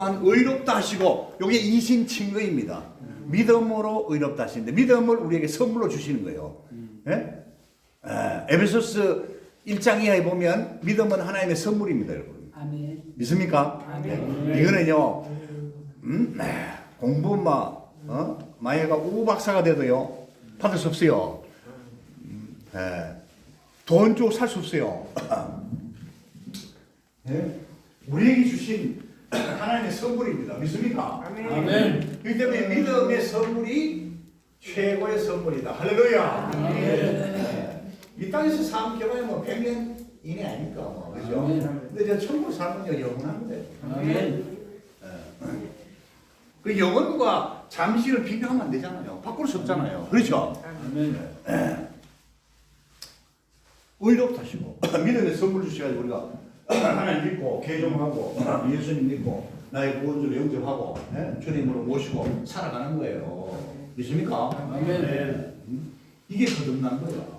의롭다 하시고, 이게 이신 증거입니다. 믿음으로 의롭다 하시는데, 믿음을 우리에게 선물로 주시는 거예요. 예? 에베소스 1장 이하에 보면 믿음은 하나님의 선물입니다, 여러분. 아멘. 믿습니까? 아멘. 이거는요, 공부 마예가 우박사가 돼도요, 받을 수 없어요. 돈 주고 살 수 없어요. 예? 우리에게 주신 하나님의 선물입니다. 믿습니까? 아멘. 그렇기 때문에 믿음의 선물이 최고의 선물이다. 할렐루야. 이 땅에서 삶 경험이 100년 이내 아닙니까? 그죠? 근데 저 천국 삶은요, 영원합니다. 아멘. 그 영혼과 잠시를 비교하면 안 되잖아요. 바꿀 수 없잖아요. 그렇죠? 아멘. 의롭다 하시고 믿음의 선물 주셔가지고 우리가 하나님 믿고 개종하고 예수님 믿고 나의 구원주로 영접하고 주님으로 모시고 살아가는 거예요. 믿습니까? 아멘. 이게 거듭난 거야.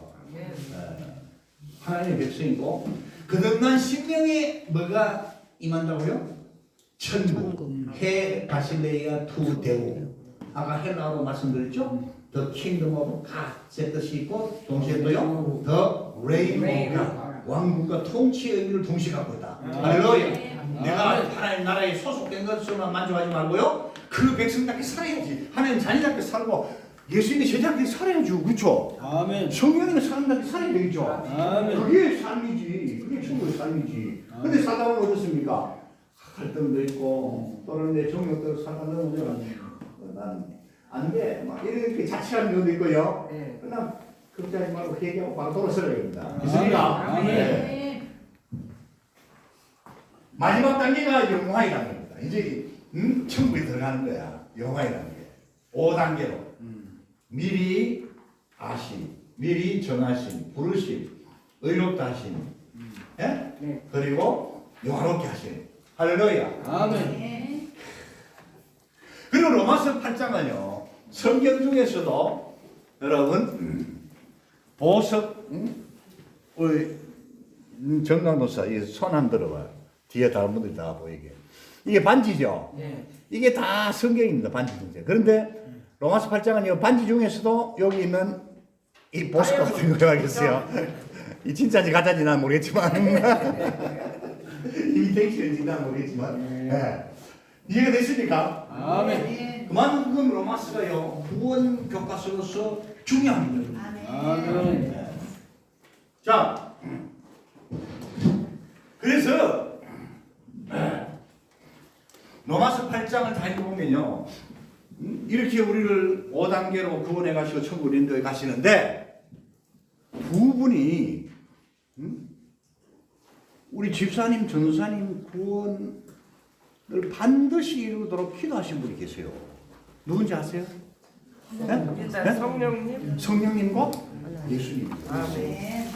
하나님의 백성이고 거듭난 심령에 뭐가 임한다고요? 천국, 해 바실레이아 투 데우. 아까 헬라어로 말씀드렸죠? The kingdom of God의 뜻이 있고 동시에 또요 The reign of God. 왕국과 통치의 의미를 동시에 갖고 있다. 할렐루야. 내가 하나님 나라에 소속된 것으로만 만족하지 말고요, 그 백성답게 살아야지. 하나님 자녀답게 살고 예수님의 제자답게 살아야죠. 그렇죠? 아멘. 성령님의 사람답게 살아야 되겠죠. 아멘. 그게 삶이지. 그게 천국의 삶이지. 근데 사단은 어떻습니까? 갈등도 있고 또는 내 정욕대로 살다 넘으면 난안 돼. 막 이렇게 자책하는 경우도 있고요. 그냥 걱정하지 말고 회개하고 바로 돌아서야 됩니다. 있습니까? 네. 마지막 단계가 영화이라는 겁니다. 이제 천국에 들어가는 거야. 영화이라는 게. 5단계로. 미리 아심, 미리 정하심, 부르심, 의롭다 하심, 예? 그리고 영화롭게 하심. 할렐루야. 아멘. 그리고 로마서 8장은요, 성경 중에서도 여러분 보석, 우리 정강도사 손 한번 들어봐요. 뒤에 다른 분들이 다 보이게. 이게 반지죠. 이게 다 성경입니다. 반지 중에. 그런데 로마서 8장은 이 반지 중에서도 여기 있는 이 보석 같은 거 알겠어요. 이 진짜인지 가짜인지 난 모르겠지만 이미테이션인지 난 모르겠지만 이해가 됐습니까? 아멘. 그만큼 로마서가요 구원 교과서로서 중요합니다. 아멘. 자, 그래서 로마서 8장을 다 읽어보면요, 이렇게 우리를 5단계로 구원해 가시고 천국 인도에 가시는데 두 분이 우리 집사님, 전사님 구원을 반드시 이루도록 기도하신 분이 계세요. 누군지 아세요? 일단 성령님. 성령님과 예수님. 아멘.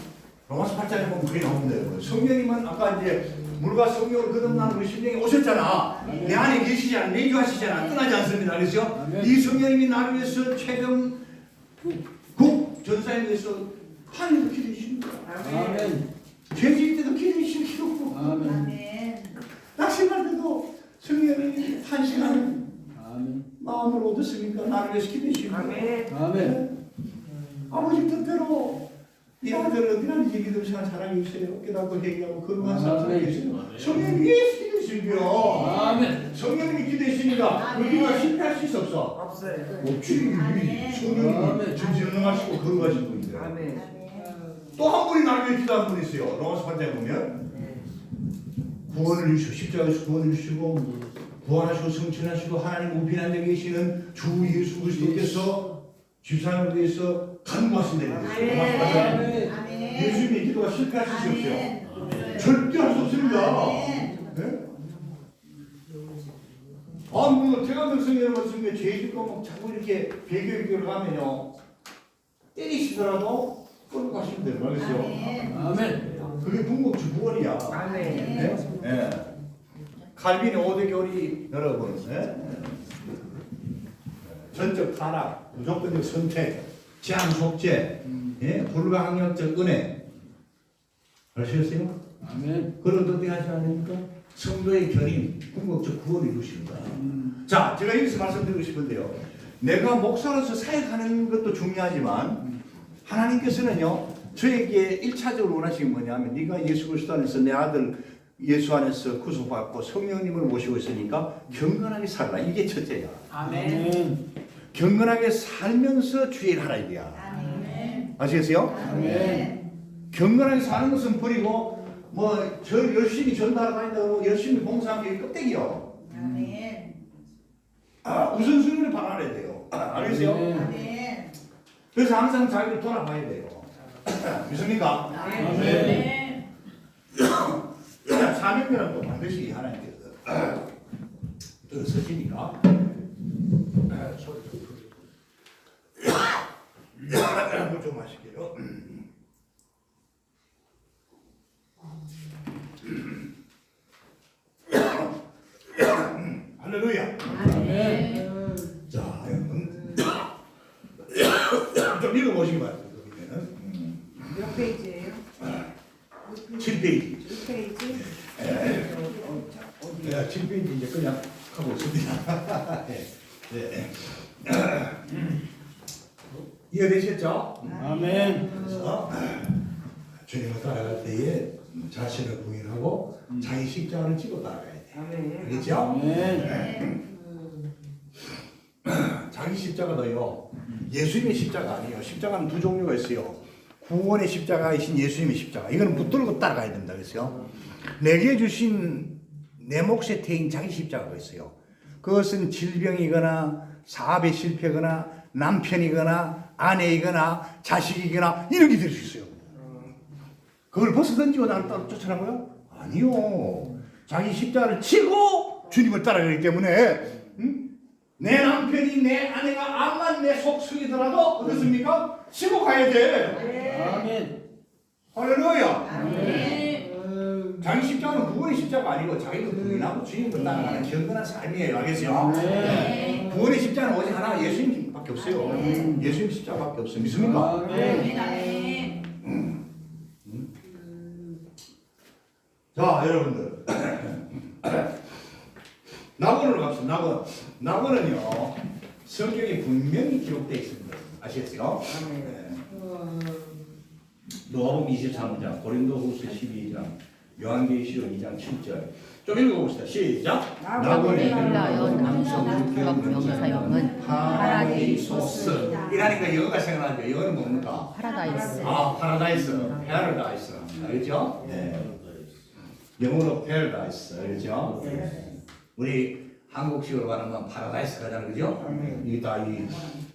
로마서 8장에 보면 그게 나오는데요. 성령님은 아까 이제 물과 성령을 거듭난 우리 심령에 오셨잖아. 내 안에 계시잖아. 내주하시잖아. 떠나지 않습니다. 그렇죠? 이 성령님이 나를 위해서 최병국 전사에 대해서 하나님도 기도해 주십니다. 아멘. 죄질 때도 기도해 주시고 아멘. 낙심할 때도 성령님이 탄식하는 아멘. 마음을 얻었으니까 나를 위해서 기도해 주십니다. 아멘. 아멘. 아버지 뜻대로 이 아들을 어디나 기도 시간 잘하게 해주세요. 깨닫고 회개하고 거룩한 삶 살게 해주세요. 성령님이 위해서 기도해주시고요. 아멘. 성령님이 기도해주시니까 우리가 실패할 수 있어 없어? 없어요. 없지. 성령님이 전지전능하시고 거룩하신 분인데. 아멘. 또 한 분이 나를 위해 기도한 분이 있어요. 로마서 8장에 보면 구원을 주시고 십자가에서 구원을 주시고 부활하시고 성천하시고 하나님 우편한 데 계시는 주 예수 그리스도께서 집사님을 위해서 간구하신다는 거예요. 예수님의 기도가 실패할 수 없어요. 절대 할 수 없습니다. 네? 뭐 태강백성이라는 말씀에 죄짓고 뭐 자꾸 이렇게 배교를 가면요, 때리시더라도 끌고 가시면 돼요. 알겠어요? 아멘. 그게 궁극주 구원이야. 아멘. 네? 네. 칼빈의 5대 교리 여러분, 전적 타락, 무조건적 선택, 제한 속죄, 불가항력적 은혜. 아시겠어요? 아멘. 그런 어떻게 하지 않습니까? 성도의 견인, 궁극적 구원을 이루시는 거예요. 자, 제가 여기서 말씀드리고 싶은데요. 내가 목사로서 사역하는 것도 중요하지만 하나님께서는요, 저에게 1차적으로 원하시는 게 뭐냐면 네가 예수 그리스도 안에서 내 아들 예수 안에서 구속받고 성령님을 모시고 있으니까 경건하게 살라. 이게 첫째야. 아멘. 경건하게 살면서 주의 일 하라 이거야. 아멘. 아시겠어요? 아멘. 경건하게 사는 것은 버리고 뭐 저 열심히 전도하러 다닌다고 열심히 봉사하는 게 껍데기요. 아멘. 우선순위를 박아야 돼요. 알겠어요? 아멘. 그래서 항상 자기를 돌아봐야 돼요. 믿습니까? 아멘. 사명이란 또 반드시 하나님께서 서시니까 소리 좀 마실게요. 할렐루야. 아멘. 자, 여러분 좀 읽어보시기 바랍니다. 몇 페이지예요? 7페이지. 6페이지? 네, 7페이지 이제 그냥 하고 있습니다. 네. 이해되셨죠? 아멘. 그래서 주님을 따라갈 때에 자신을 부인하고 자기 십자가를 지고 따라가야 돼. 아멘. 알겠죠? 아멘. 자기 십자가도요, 예수님의 십자가 아니에요. 십자가는 두 종류가 있어요. 구원의 십자가이신 예수님의 십자가. 이거는 붙들고 따라가야 된다 그랬어요. 내게 주신 내 몫의 태인 자기 십자가가 있어요. 그것은 질병이거나 사업에 실패거나 남편이거나 아내이거나 자식이거나 이런 게 될 수 있어요. 그걸 벗어 던지고 나를 따라 쫓아나고요? 아니요. 자기 십자가를 치고 주님을 따라가기 때문에 내 남편이 내 아내가 암만 내 속속이더라도 어떻습니까? 치고 가야 돼. 아멘. 할렐루야. 아멘. 자기 십자가는 구원의 십자가 아니고 자기도 부인하고 주님을 따라가는 경건한 삶이에요. 알겠어요? 아멘. 구원의 십자가는 오직 하나 예수님밖에 없어요. 예수님 십자가밖에 없어요. 믿습니까? 아멘. 아멘. 자, 여러분들. 낙원으로 갑시다. 낙원은요, 성경에 분명히 기록되어 있습니다. 아시겠어요? 네. 노아복음 23장, 고린도후서 12장, 요한계시록 2장 7절. 좀 읽어봅시다. 시작. 낙원에 헬라어 남성 불법 명사형은 파라데이소스. 이라니까 영어가 생각나죠. 영어는 뭡니까? 파라다이스. 파라다이스. 패러다이스. 알겠죠? 네. 영어로 패러다이스. 알겠죠? 우리 한국식으로 말하면 파라다이스 가잖아요. 그죠? 이게 다 이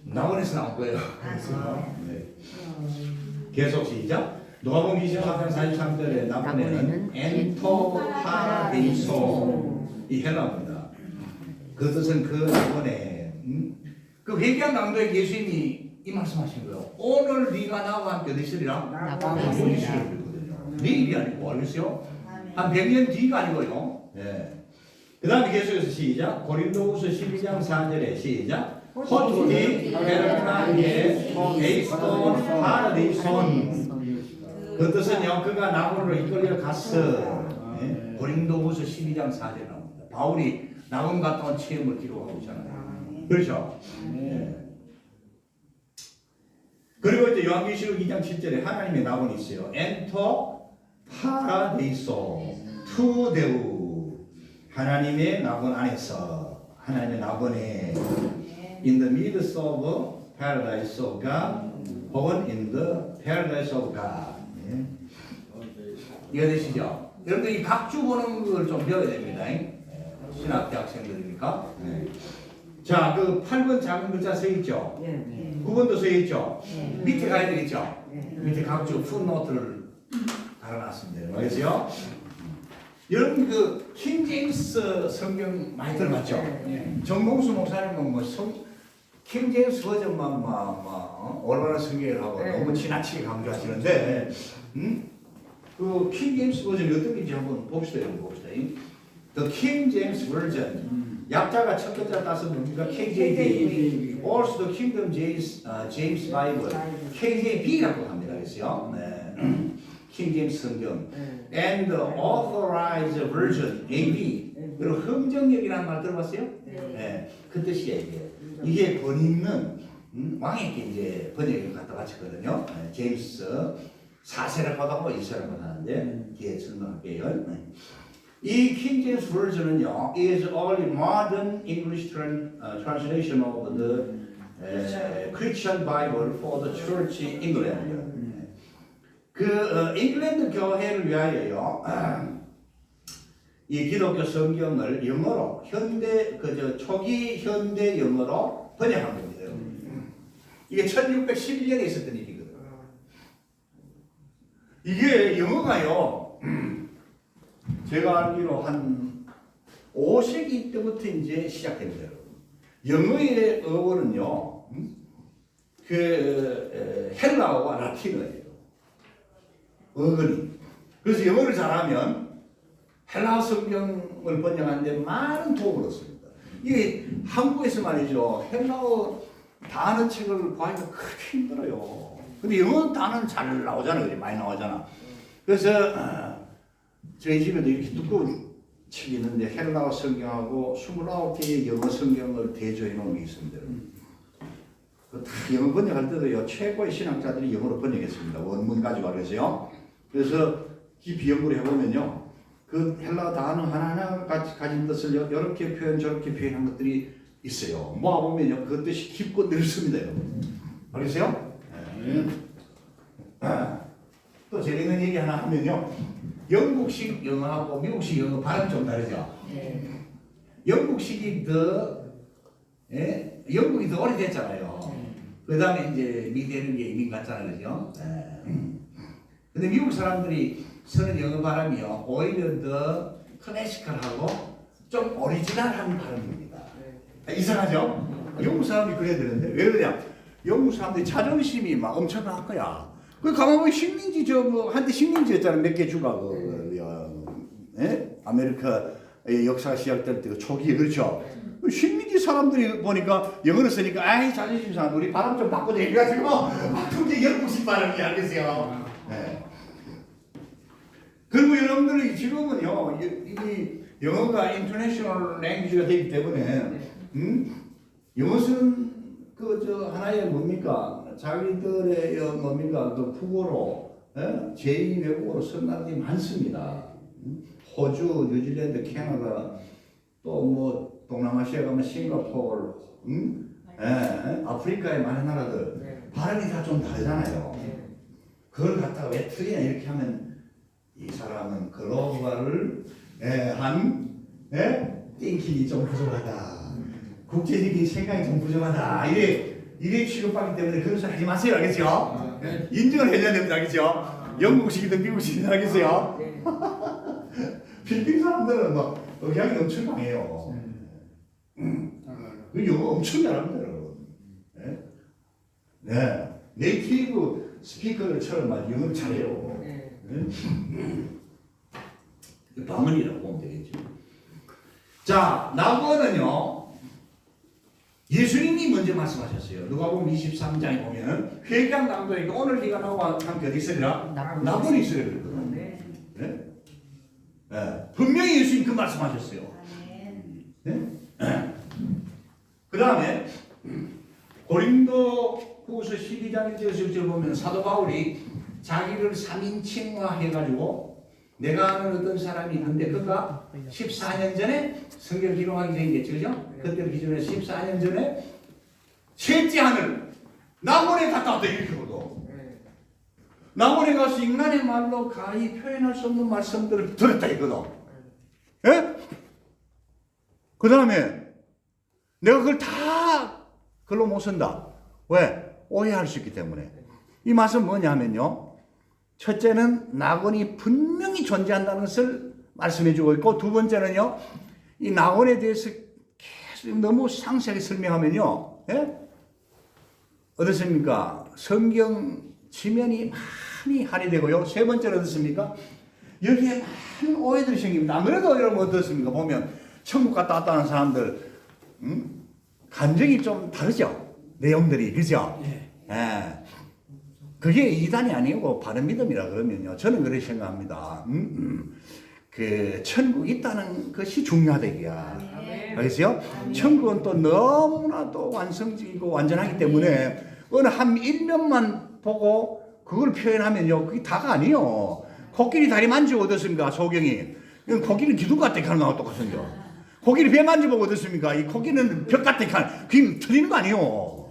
낙원에서 나온 거예요. 네. 계속 시작. 노아복음 24장 43절에 낙원에는 엔토 파라데이소 이 헬라어입니다. 그 뜻은 그 낙원에 그 회개한 강도에게 예수님이 이 말씀하신 거예요. 오늘 네가 나와 함께 어디 있으리라? 낙원에 있으리라 그랬거든요. 내일이 아니고 알겠어요? 한 100년 뒤가 아니고요. 네. 그 다음에 계속해서 시작. 고린도후서 12장 4절에 시작. 호투디 베르카에 에이스톤 파라데이손. 그 뜻은요, 그가 낙원으로 이끌려 갔어. 네. 고린도후서 12장 4절에 나옵니다. 바울이 낙원 갔다 온 체험을 기록하고 있잖아요. 그렇죠? 네. 그리고 이제 요한계시록 2장 7절에 하나님의 낙원이 있어요. 엔터 파라데이소 투데우. 하나님의 낙원 안에서, 하나님의 낙원에 in the midst of paradise of God 혹은 in the paradise of God. 예. 이해되시죠? 여러분들 이 각주 보는 걸 좀 배워야 됩니다. 신학대 학생들이니까. 네. 자, 그 8번 작은 글자 써 있죠? 9번도 써 있죠? 밑에 가야 되겠죠? 밑에 각주 풋노트를 달아놨습니다. 알겠어요? 여러분 그 킹제임스 성경 많이 들어봤죠? 정봉수 목사님은 뭐 킹제임스 버전만 얼마나 성경을 하고 너무 지나치게 강조하시는데 그 킹제임스 버전이 어떤 게인지 한번 봅시다. 여러분 봅시다. The King James Version 약자가 첫 글자 따서 뭡니까? KJV or the Kingdom James Bible KJV라고 합니다. 그래서요. 네. King James 성경, and the authorized version (AV). 그리고 흥정역이라는 말 들어봤어요? 네. 그 뜻이에요 이게. 이게 번역은 왕에게 이제 번역을 갖다 바쳤거든요. 제임스 4세라파하고 2세라파 하는데 뒤에 설명할게요. 이 King James version은요, is only modern English translation of the Christian Bible for the Church in England. 잉글랜드 교회를 위하여요. 이 기독교 성경을 영어로 초기 현대 영어로 번역한 겁니다. 이게 1611년에 있었던 일이거든요. 이게 영어가요. 제가 알기로 한 5세기 때부터 이제 시작됩니다. 영어의 어원은요, 헬라어와 라틴어예요. 어근이. 그래서 영어를 잘하면 헬라어 성경을 번역하는데 많은 도움을 얻습니다. 이게 한국에서 말이죠, 헬라어 단어 책을 구하기가 그렇게 힘들어요. 근데 영어 단어는 잘 나오잖아요. 많이 나오잖아. 그래서 저희 집에도 이렇게 두꺼운 책이 있는데 헬라어 성경하고 29개의 영어 성경을 대조해 놓은 게 있습니다. 다 영어 번역할 때도요, 최고의 신학자들이 영어로 번역했습니다. 원문 가지고 그래서요. 그래서 깊이 연구를 해보면요, 그 헬라어 단어 하나하나 가진 뜻을 이렇게 표현 저렇게 표현한 것들이 있어요. 모아보면요, 그 뜻이 깊고 넓습니다. 알겠어요? 또 재밌는 얘기 하나 하면요, 영국식 영어하고 미국식 영어 발음 좀 다르죠? 영국식이 영국이 더 오래됐잖아요. 그 다음에 이제 미대는 게 이민 갔잖아요. 그죠? 근데 미국 사람들이 쓰는 영어 발음이요, 오히려 더 클래시컬하고 좀 오리지널한 발음입니다. 이상하죠? 영국 사람이 그래야 되는데 왜 그러냐? 영국 사람들이 자존심이 막 엄청날 거야. 그 가만 보면 식민지 한때 식민지였잖아요. 몇 개 주가 아메리카 역사 시작될 때 그 초기에 그렇죠. 식민지 사람들이 보니까 영어를 쓰니까 아이 자존심 상한 우리 발음 좀 바꾸자 이래가지고 그게 영국식 발음이 알겠어요. 네. 그리고 여러분들이 지금은요, 이 영어가 인터내셔널 랭귀지가 되기 때문에 영어 쓰는 하나의 뭡니까? 자기들의 뭡니까? 그 국어로 제2 외국어로 쓰는 나라들이 많습니다. 호주, 뉴질랜드, 캐나다, 또 뭐 동남아시아 가면 싱가포르, 아프리카의 많은 나라들 발음이 다 좀 다르잖아요. 그걸 갖다가 왜 틀리냐 이렇게 하면 이 사람은 글로벌을 띵킹이 좀 부족하다. 국제적인 생각이 좀 부족하다. 이래 취급받기 때문에 그런 소리 하지 마세요. 알겠죠? 인정을 해줘야 됩니다. 알겠죠? 영국식이든 미국식이든 알겠어요? 필리핀 사람들은 막 의향이 엄청 강해요. 그 영어 엄청 잘합니다, 여러분. 네. 네이티브 스피커처럼 막 영어를 잘해요. 방언이라고 보면 되겠죠. 자, 나보는요, 예수님이 먼저 말씀하셨어요. 누가복음 23장에 보면 회개한 강도에게 오늘 네가 나와 함께 어디 있으리라? 나본이 있으리라 그랬거든요. 네? 네. 분명히 예수님 그 말씀하셨어요. 네? 그 다음에 고린도 후서 12장 1절을 보면 사도 바울이 자기를 3인칭화 해가지고 내가 아는 어떤 사람이 있는데 그가 14년 전에 성경 기록하기 전이겠죠. 그죠? 그때 기준에 14년 전에 셋째 하늘 낙원에 갔다 왔다 이렇게 보도 낙원에 가서 인간의 말로 가히 표현할 수 없는 말씀들을 들었다 이거도. 예? 그 다음에 내가 그걸 다 글로 못 쓴다. 왜? 오해할 수 있기 때문에. 이 말씀은 뭐냐 하면요, 첫째는 낙원이 분명히 존재한다는 것을 말씀해 주고 있고, 두 번째는요, 이 낙원에 대해서 계속 너무 상세하게 설명하면요, 예? 어떻습니까? 성경 지면이 많이 할애되고요. 세 번째는 어떻습니까? 여기에 많은 오해들이 생깁니다. 아무래도 여러분 어떻습니까? 보면 천국 갔다 왔다는 사람들 감정이 좀 다르죠? 내용들이. 그죠? 예. 그게 이단이 아니고 바른 믿음이라 그러면요. 저는 그렇게 생각합니다. 그 천국 있다는 것이 중요하다 이게야. 알겠어요? 천국은 또 너무나 또 완성적이고 완전하기 때문에 어느 한 일면만 보고 그걸 표현하면요. 그게 다가 아니에요. 코끼리 다리 만지고 어떻습니까? 소경이. 코끼리 기둥 같다 하는 거하고 똑같은데요. 코끼리 배 만지고 어떻습니까? 이 코끼리는 벽 같다 하는 그게 틀리는 거 아니에요.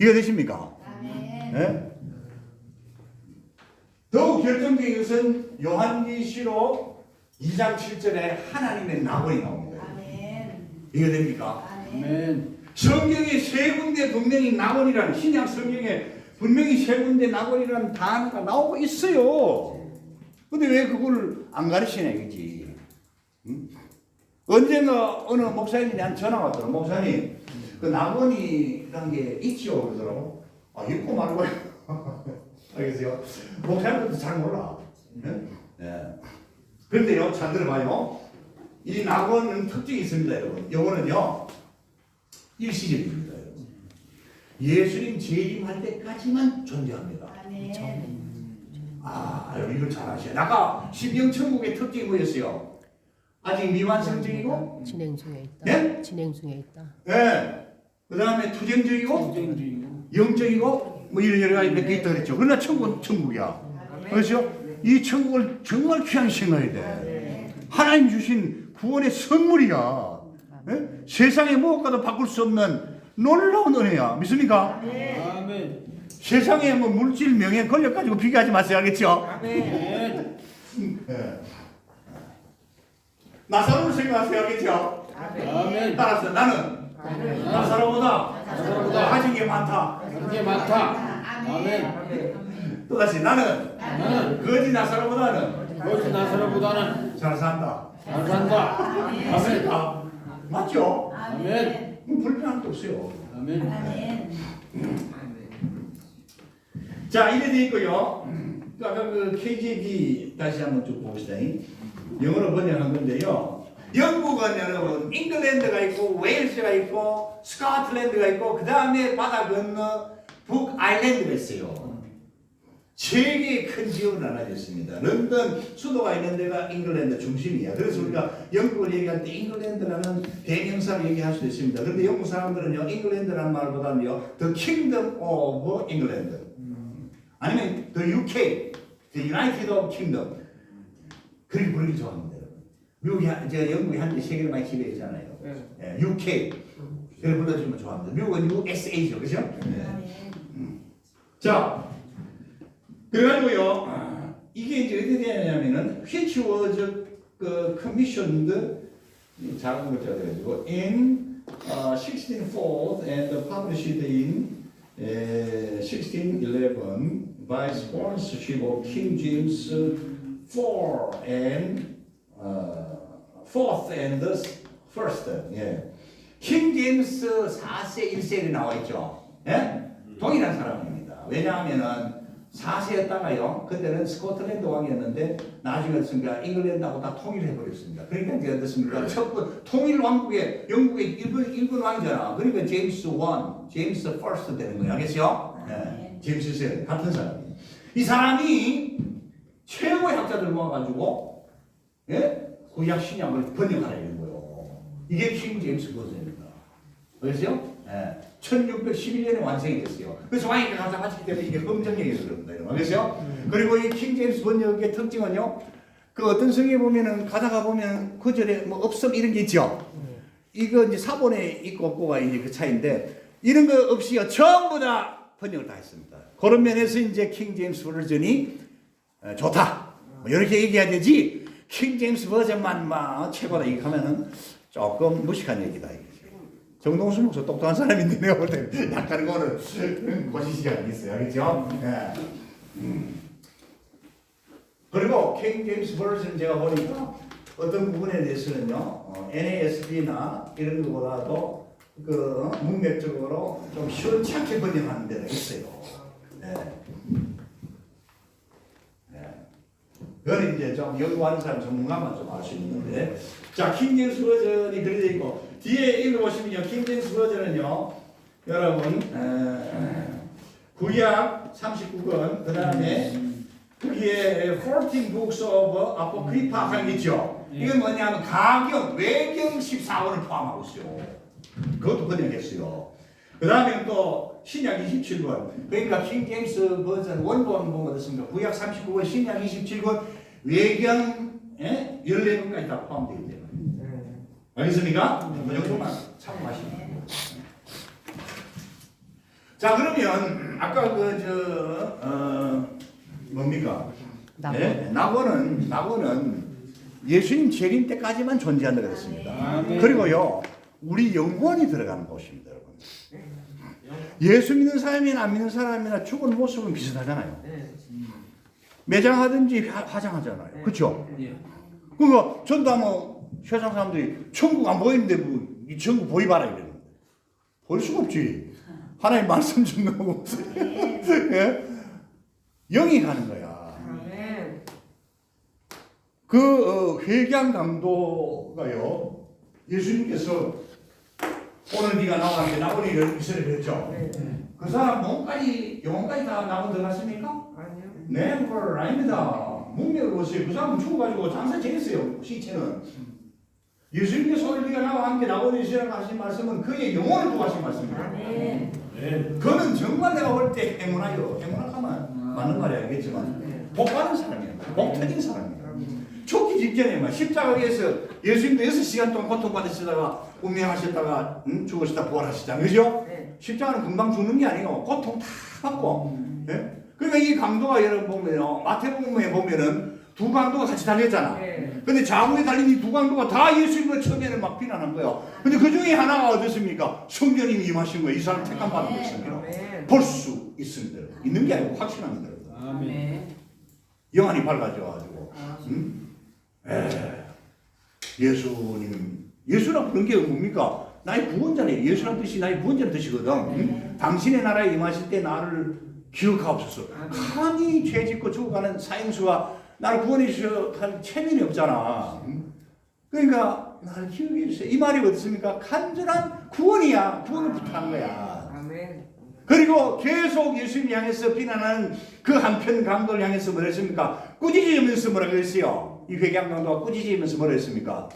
이해되십니까? 네? 더욱 결정적인 것은 요한계시록 2장 7절에 하나님의 낙원이 나옵니다. 이해됩니까? 아멘. 성경에 세 군데 분명히 낙원이라는 신약 성경에 분명히 세 군데 낙원이라는 단어가 나오고 있어요. 근데 왜 그걸 안 가르치냐 이거지. 응? 언젠가 어느 목사님이 나한테 전화가 왔더라. 목사님 그 낙원이라는 게 있지요 그러더라고. 아 있고 말고 알겠어요? 목사님들도 잘 몰라. 네. 그런데요 잘 들어봐요. 이 낙원은 특징이 있습니다 여러분. 이거는요 일시적입니다. 여러분. 예수님 재림할 때까지만 존재합니다. 아, 여러분 이걸 잘 아셔야 돼요. 아까 십영천국의 특징이 뭐였어요? 아직 미완성적이고 진행 중에 있다. 네? 진행 중에 있다. 네. 그 다음에 투쟁적이고 전쟁주의고. 영적이고 뭐 이런 여러 가지 몇 개 있다 그랬죠. 그러나 천국은 천국이야. 그렇죠? 이 천국을 정말 귀하게 생각해야 돼. 하나님 주신 구원의 선물이야. 네? 세상의 무엇과도 바꿀 수 없는 놀라운 은혜야. 믿습니까? 아멘. 세상에 뭐 물질, 명예, 권력 가지고 비교하지 마세요. 알겠죠? 아멘. 네. 나사로를 생각하세요. 알겠죠? 아멘. 따라서 나는 나사로보다 가진 게 많다. 이게 많다. 아멘. 또다시 나는 거지 나사로보다는 거짓 나사로보다는 잘 산다. 잘 산다. 아멘. 아, 맞죠? 아멘. 불편한 게 없어요. 아멘. 자, 이래 돼 있고요. 아까 그 KJV 다시 한번 쭉 봅시다. 영어로 번역한 건데요. 영국은 여러분 잉글랜드가 있고 웨일스가 있고 스코틀랜드가 있고 그 다음에 바다 건너 북아일랜드가 있어요. 세 개의 큰 지역으로 나눠졌습니다. 런던 수도가 있는 데가 잉글랜드 중심이야. 그래서 우리가 영국을 얘기할 때 잉글랜드라는 대명사를 얘기할 수도 있습니다. 그런데 영국 사람들은요 잉글랜드라는 말보다는요 The Kingdom of England 아니면 The UK, The United of Kingdom 그렇게 부르기 좋아합니다. 미국이 영국이 한때 세계를 많이 지배했잖아요. 예, UK 그렇게 불러주면 좋아합니다. 미국은 USA죠, 그렇죠? 네. 자, 그래가지고요 이게 이제 어떻게 되냐면은 which was commissioned 작은 글자가 돼가지고 in 1604 and published in 1611 by sponsorship of King James IV and fourth and the first. 예. 킹 제임스 4세 1세에 나와 있죠. 예? 동일한 사람입니다. 왜냐하면은 4세였다가요. 그때는 스코틀랜드 왕이었는데 나중에 어떻습니까? 잉글랜드하고 다 통일을 해버렸습니다. 그러니까 이제 어떻습니까? 첫 통일 왕국의 영국의 일본 왕이잖아. 그러니까 제임스 1, 제임스 1st 되는 거예요. 알겠죠? 예. 제임스 1세 같은 사람이에요. 이 사람이 최고의 학자들 모아가지고 예? 구약 신약을 번역하라 이런 거예요. 이게 킹 제임스 버전입니다. 알겠어요? 예. 1611년에 완성이 됐어요. 그래서 왕이 가장 하시기 때문에 이게 검정력에서 그럽니다. 알겠어요? 그리고 이 킹 제임스 번역의 특징은요. 그 어떤 성에 보면은 가다가 보면 구절에 뭐 없음 이런 게 있죠. 이거 이제 사본에 있고 없고가 이제 그 차이인데 이런 거 없이요. 전부 다 번역을 다 했습니다. 그런 면에서 이제 킹 제임스 버전이 좋다. 뭐 이렇게 얘기해야 되지. 킹 제임스 버전만 막 최고다 이렇게 하면은 조금 무식한 얘기다. 정동수 목사 똑똑한 사람인데 내가 볼 때는 약간 그거는 고시시간이 있어요. 알겠죠? 예. 그리고 킹 제임스 버전 제가 보니까 어떤 부분에 대해서는요. NASB나 이런 것보다도 그 문맥적으로 좀 시원찮게 번역하는 데가 있어요. 네. 그건 이제 좀 연구하는 사람 전문가만 좀 알 수 있는데, 자, 킹 제임스 버전이 그려져 있고, 뒤에 읽어보시면요, 킹 제임스 버전은요, 여러분, 구약 39권, 그 다음에 거기에 14 books of Apocrypha 하는 게 있죠. 이건 뭐냐면 가경, 외경 14권을 포함하고 있어요. 그것도 번역했어요. 그 다음에 또 신약 27권, 그러니까 킹 제임스 버전 원본 보면 어떻습니까? 구약 39권, 신약 27권, 외경 14권까지 다 포함되기 때문에. 알겠습니까? 그 정도만 참고하시면 돼요. 자, 그러면 아까 뭡니까? 낙원은 예수님 재림 때까지만 존재한다고 했습니다. 그리고요, 우리 영혼이 들어가는 곳입니다, 여러분. 예수 믿는 사람이나 안 믿는 사람이나 죽은 모습은 비슷하잖아요. 매장하든지 화장하잖아요. 그렇죠? 그러니까 전도 세상 사람들이 천국 안 보이는데 뭐 이 천국 보이봐라 이러는데 볼 수가 없지. 하나님 말씀 좀 너무 예? 영이 가는 거야. 그 회개한 강도가요, 예수님께서 오늘 네가 나와 함께 나오니 이스라엘 그랬죠. 그 사람 영혼까지 다 나온 들어갔습니까? 아니요. 네, 그걸 아닙니다. 문명으로서요. 그 사람은 죽어가지고 장사 지냈어요. 시체는. 예수님께서 오늘 네가 나와 함께 나오니 이스라엘 하신 말씀은 그의 영혼을 두고 하신 말씀입니다. 그는 정말 내가 볼 때 행운하여, 행운하면 맞는 말이 알겠지만 복 받은 사람이에요. 복 터진 사람이에요. 죽기 직전에 십자가 위에서 예수님도 6시간 동안 고통받으시다가 운명하셨다가 죽으시다 부활하시잖아요. 그죠? 십자가는 금방 죽는 게 아니에요. 고통 다 받고. 그러니까 이 강도가 여러분 보면요, 마태복음에 보면은 두 강도가 같이 달렸잖아. 근데 좌우에 달린 이 두 강도가 다 예수님을 처음에는 막 비난한 거예요. 근데 그 중에 하나가 어떻습니까? 성령님이 임하신 거예요. 이 사람 택함 받은 것입니다. 볼 수 있습니다. 있는 게 아니고 확신합니다. 영안이 밝아져가지고. 예수라 부른 게 뭡니까? 나의 구원자네. 예수란 뜻이 나의 구원자는 뜻이거든. 당신의 나라에 임하실 때 나를 기억하옵소서. 감히 죄 짓고 죽어가는 사형수가 나를 구원해 주셔 할 체면이 없잖아. 그러니까 나를 기억해 주세요. 이 말이 어떻습니까? 간절한 구원이야. 구원을 부탁한 거야. 그리고 계속 예수님 향해서 비난하는 그 한편 강도를 향해서 뭐라 했습니까? 꾸짖으면서 뭐라 그랬어요? 이 회개한 강도가 꾸짖으면서 뭐라 했습니까?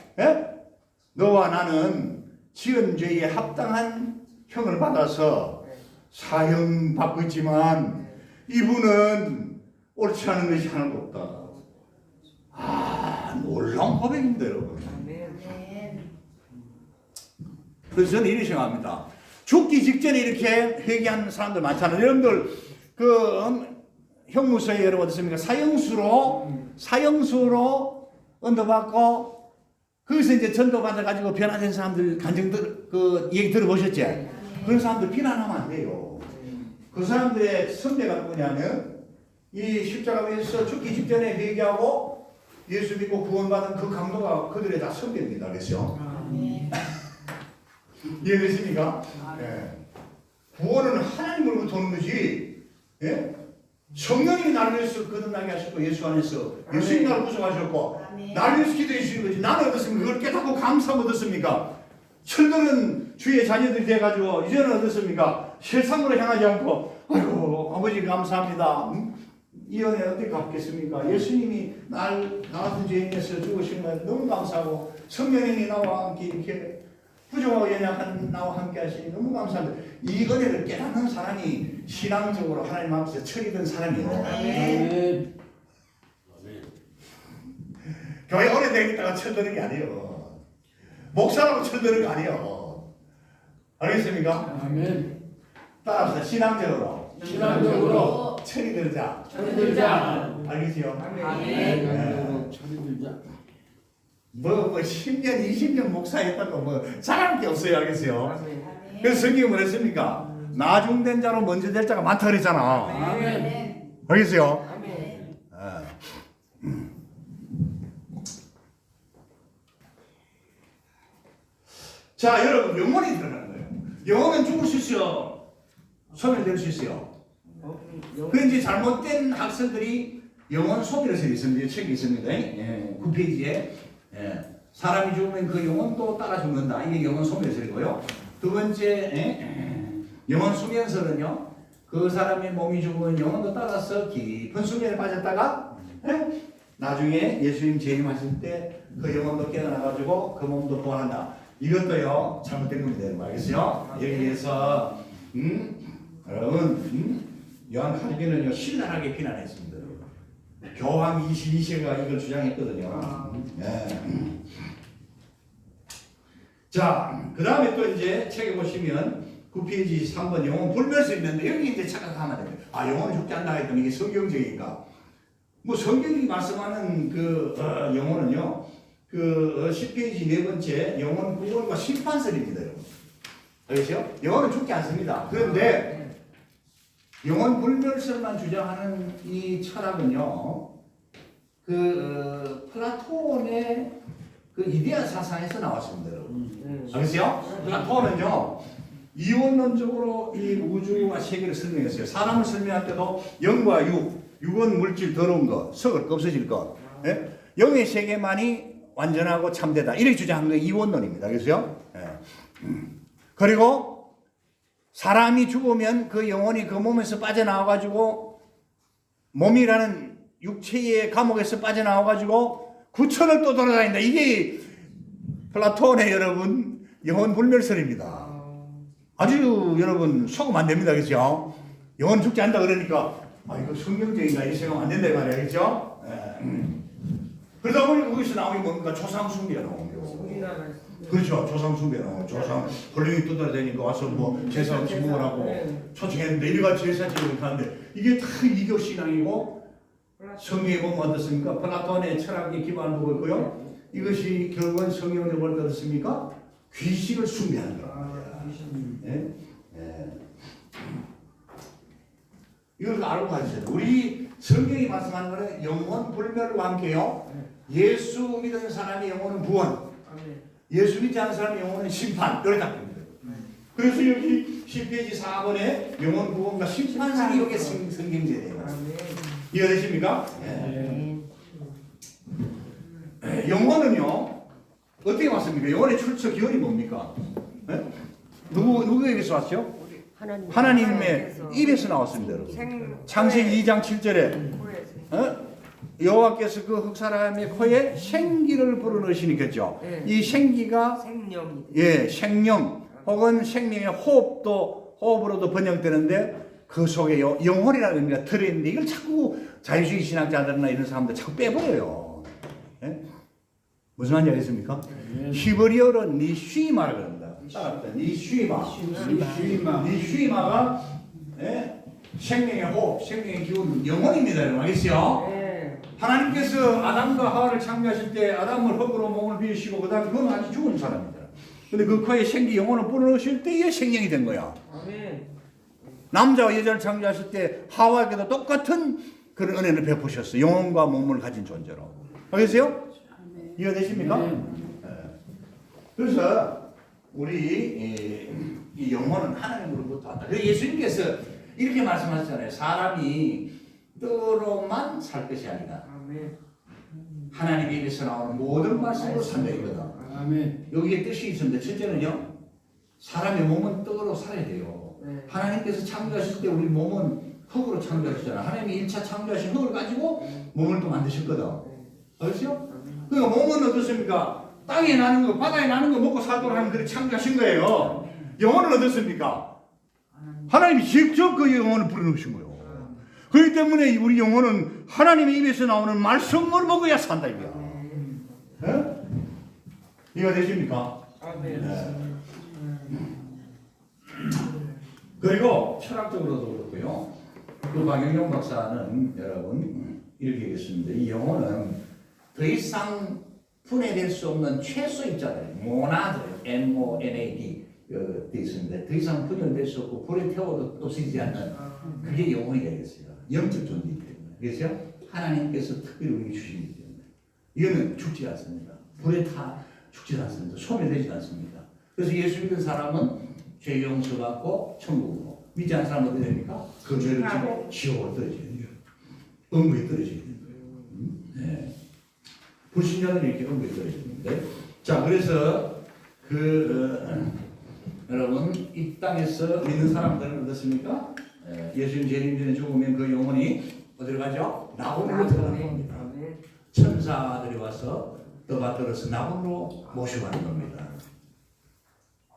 너와 나는 지은 죄에 합당한 형을 받아서 사형 받고 있지만 이분은 옳지 않은 것이 하나도 없다. 놀라운 고백입니다, 여러분. 그래서 저는 이렇게 생각합니다. 죽기 직전에 이렇게 회개하는 사람들 많잖아요. 여러분들 형무소에 여러분 어떻습니까? 사형수로 언도받고 거기서 이제 전도받아가지고 변화된 사람들 간증들 얘기 들어보셨지? 그런 사람들 비난하면 안 돼요. 그 사람들의 선배가 누구냐면 이 십자가 위에서 죽기 직전에 회개하고 예수 믿고 구원받은 그 강도가 그들의 다 선배입니다. 그렇죠? 이해되십니까? 구원은 하나님으로부터 오는 거지. 성령님이 나를 위해서 거듭나게 하셨고 예수 안에서 예수님이 나를 구속하셨고 나를 위해서 기도해 주시는 거지. 나는 어떻습니까? 그걸 깨닫고 감사하면 어떻습니까? 철들은 주의 자녀들이 돼가지고 이제는 어떻습니까? 세상으로 향하지 않고 아이고 아버지 감사합니다. 이 은혜 어떻게 갚겠습니까? 예수님이 나 같은 죄인에서 죽으신 거 너무 감사하고 성령님이 나와 함께 이렇게 부정하고 연약한 나와 함께 하시니 너무 감사합니다. 이 은혜를 깨닫는 사람이 신앙적으로 하나님 앞에서 철이든 사람이에요. 교회 오래되겠다가 철드는 게 아니에요. 목사라고 철드는 게 아니에요. 알겠습니까? 아멘. 따라합시다. 신앙적으로 철이 들자. 알겠지요? 아멘. 철이 들자. 뭐 10년, 20년 목사했다고 잘할 게 없어요. 알겠어요? 그래서 성경이 뭐랬습니까? 나중된 자로 먼저 될 자가 많다 그랬잖아. 아멘. 알겠어요? 자, 여러분 영혼이 들어가는 거예요. 영혼은 죽을 수 있어요. 소멸될 수 있어요. 그런지 잘못된 학설들이 영혼 소멸에서 있습니다. 책이 있습니다. 9페이지에 사람이 죽으면 그 영혼도 따라 죽는다. 이게 영혼 소멸설이고요. 두 번째 영혼 수면설은요. 그 사람의 몸이 죽으면 영혼도 따라서 깊은 숙면에 빠졌다가 예? 나중에 예수님 재림하실 때 그 영혼도 깨어나가지고 그 몸도 부활한다. 이것도요 잘못된 겁니다. 여러분 알겠어요? 여기에서 여러분 요한 칼빈은요 신랄하게 비난했습니다. 여러분. 교황 22세가 이걸 주장했거든요. 예. 자, 그 다음에 또 이제 책에 보시면 9페이지 3번 영혼 불멸수 있는데 여기 이제 착각하면 됩니다. 아, 영혼은 죽지 않나 했더니 이게 성경적인가? 뭐 성경이 말씀하는 그 영혼은요, 그 10페이지 네 번째 영혼 구원과 심판설입니다, 여러분. 알겠죠? 영혼은 죽지 않습니다. 그런데 영혼 불멸설만 주장하는 이 철학은요, 그 플라톤의 그 이데아 사상에서 나왔습니다, 여러분. 알겠어요? 플라톤은요, 이원론적으로 이 우주와 세계를 설명했어요. 사람을 설명할 때도 영과 육은 물질 더러운 것, 썩을 거 없어질 것, 예? 영의 세계만이 완전하고 참되다. 이렇게 주장한 게 이원론입니다. 알겠어요? 예. 그리고 사람이 죽으면 그 영혼이 그 몸에서 빠져나와가지고 몸이라는 육체의 감옥에서 빠져나와가지고 구천을 또 돌아다닌다. 이게 플라톤의 여러분 영혼 불멸설입니다. 아주 여러분 속으면 안 됩니다. 그렇죠? 영혼 죽지 않다 그러니까 아 이거 성경적인가 이 생각하면 안 된다 이 말이야. 그렇죠? 그러다 보니 거기서 나오는 게 뭔가 조상 숭배가 나오는 거고. 그렇죠. 조상 숭배 나오고 조상 홀령이 떠돌아다니니까 와서 뭐 제사 지목을 하고 초청했는데 이래가 제사 지목을 하는데 이게 다 이교 신앙이고 성경에 보면 어떻습니까? 플라톤의 철학에 기반한 거고 있고요. 이것이 결국은 성경을 볼 때 어떻습니까? 귀신을 숭배하는 거예요. 네? 네. 이걸 알고 가셔야 돼요. 우리 성경이 말씀하는 것은 영혼 불멸과 함께요. 예수 믿는 사람의 영혼은 구원, 예수 믿지 않는 사람의 영혼은 심판. 이렇게 딱 됩니다. 그래서 여기 10페이지 4번에 영혼 구원과 심판상이 이렇게 성경제예요. 이해되십니까? 네. 영혼은요 어떻게 왔습니까? 영혼의 출처 기원이 뭡니까? 네? 누구에게서 왔죠? 하나님의 입에서 나왔습니다. 여러분. 창세기 2장 7절에 여호와께서 그 흑사람의 코에 생기를 불어넣으시니까죠. 이 생기가 생명 혹은 생명의 호흡으로도 번역되는데 그 속에 영혼이라는 의미가 들어있는데 이걸 자꾸 자유주의 신학자들이나 이런 사람들 자꾸 빼버려요. 예? 무슨 말인지 알겠습니까? 히브리어로 니쉬마라고 합니다. 따라합니다. 니쉬마가 생명의 호흡, 생명의 기운, 영혼입니다. 여러분 알겠어요? 하나님께서 아담과 하와를 창조하실 때 아담을 흙으로 몸을 비우시고 그 다음에 그건 아직 죽은 사람입니다. 근데 그 코에 생기 영혼을 불어넣으실 때 이게 생명이 된 거야. 남자와 여자를 창조하실 때 하와에게도 똑같은 그런 은혜를 베푸셨어요. 영혼과 몸을 가진 존재로. 알겠어요? 이해되십니까? 네. 그래서 우리 이 영혼은 하나님으로부터 왔다. 그래서 예수님께서 이렇게 말씀하셨잖아요. 사람이 떡으로만 살 것이 아니라 하나님의 입에서 나오는 모든 말씀으로 산다 이거다. 여기에 뜻이 있습니다. 첫째는요. 사람의 몸은 떡으로 살아야 돼요. 하나님께서 창조하실 때 우리 몸은 흙으로 창조하셨잖아요. 하나님이 1차 창조하신 흙을 가지고 몸을 또 만드셨거든. 알겠어요? 그러니까 몸은 어떻습니까? 땅에 나는 거, 바다에 나는 거 먹고 살도록 하는 그렇게 창조하신 거예요. 영혼은 어떻습니까? 하나님이 직접 그 영혼을 불어넣으신 거예요. 그렇기 때문에 우리 영혼은 하나님의 입에서 나오는 말씀을 먹어야 산다 이거야. 네? 이해가 되십니까? 네. 그리고 철학적으로도 그렇고요. 그 박영용 박사는 여러분 이렇게 얘기했습니다. 이 영혼은 더 이상 분해될 수 없는 최소 입자들, 모나드, MONAD 되어 있습니다. 더 이상 분열될 수 없고 불에 태워도 또 쓰지 않는 그게 영혼이 되겠어요. 영적 존재이기 때문에. 그래서 하나님께서 특별히 우리에게 주시기 때문에 이거는 죽지 않습니다. 불에 타 죽지 않습니다. 소멸되지 않습니다. 그래서 예수 믿는 사람은 죄 용서받고 천국으로, 믿지 않는 사람은 어떻게 됩니까? 그 죄를 지고 지옥으로 떨어지게 돼요. 음부에 떨어지게 돼요. 네. 불신자는 이렇게 음부에 떨어지는데, 자 그래서 여러분 이 땅에서 믿는 사람들은 어떻습니까? 예수님 재림 전에 죽으면 그 영혼이 어디로 가죠? 낙원으로 들어가는 겁니다. 천사들이 와서 떠받들어서 낙원으로 모셔가는 겁니다.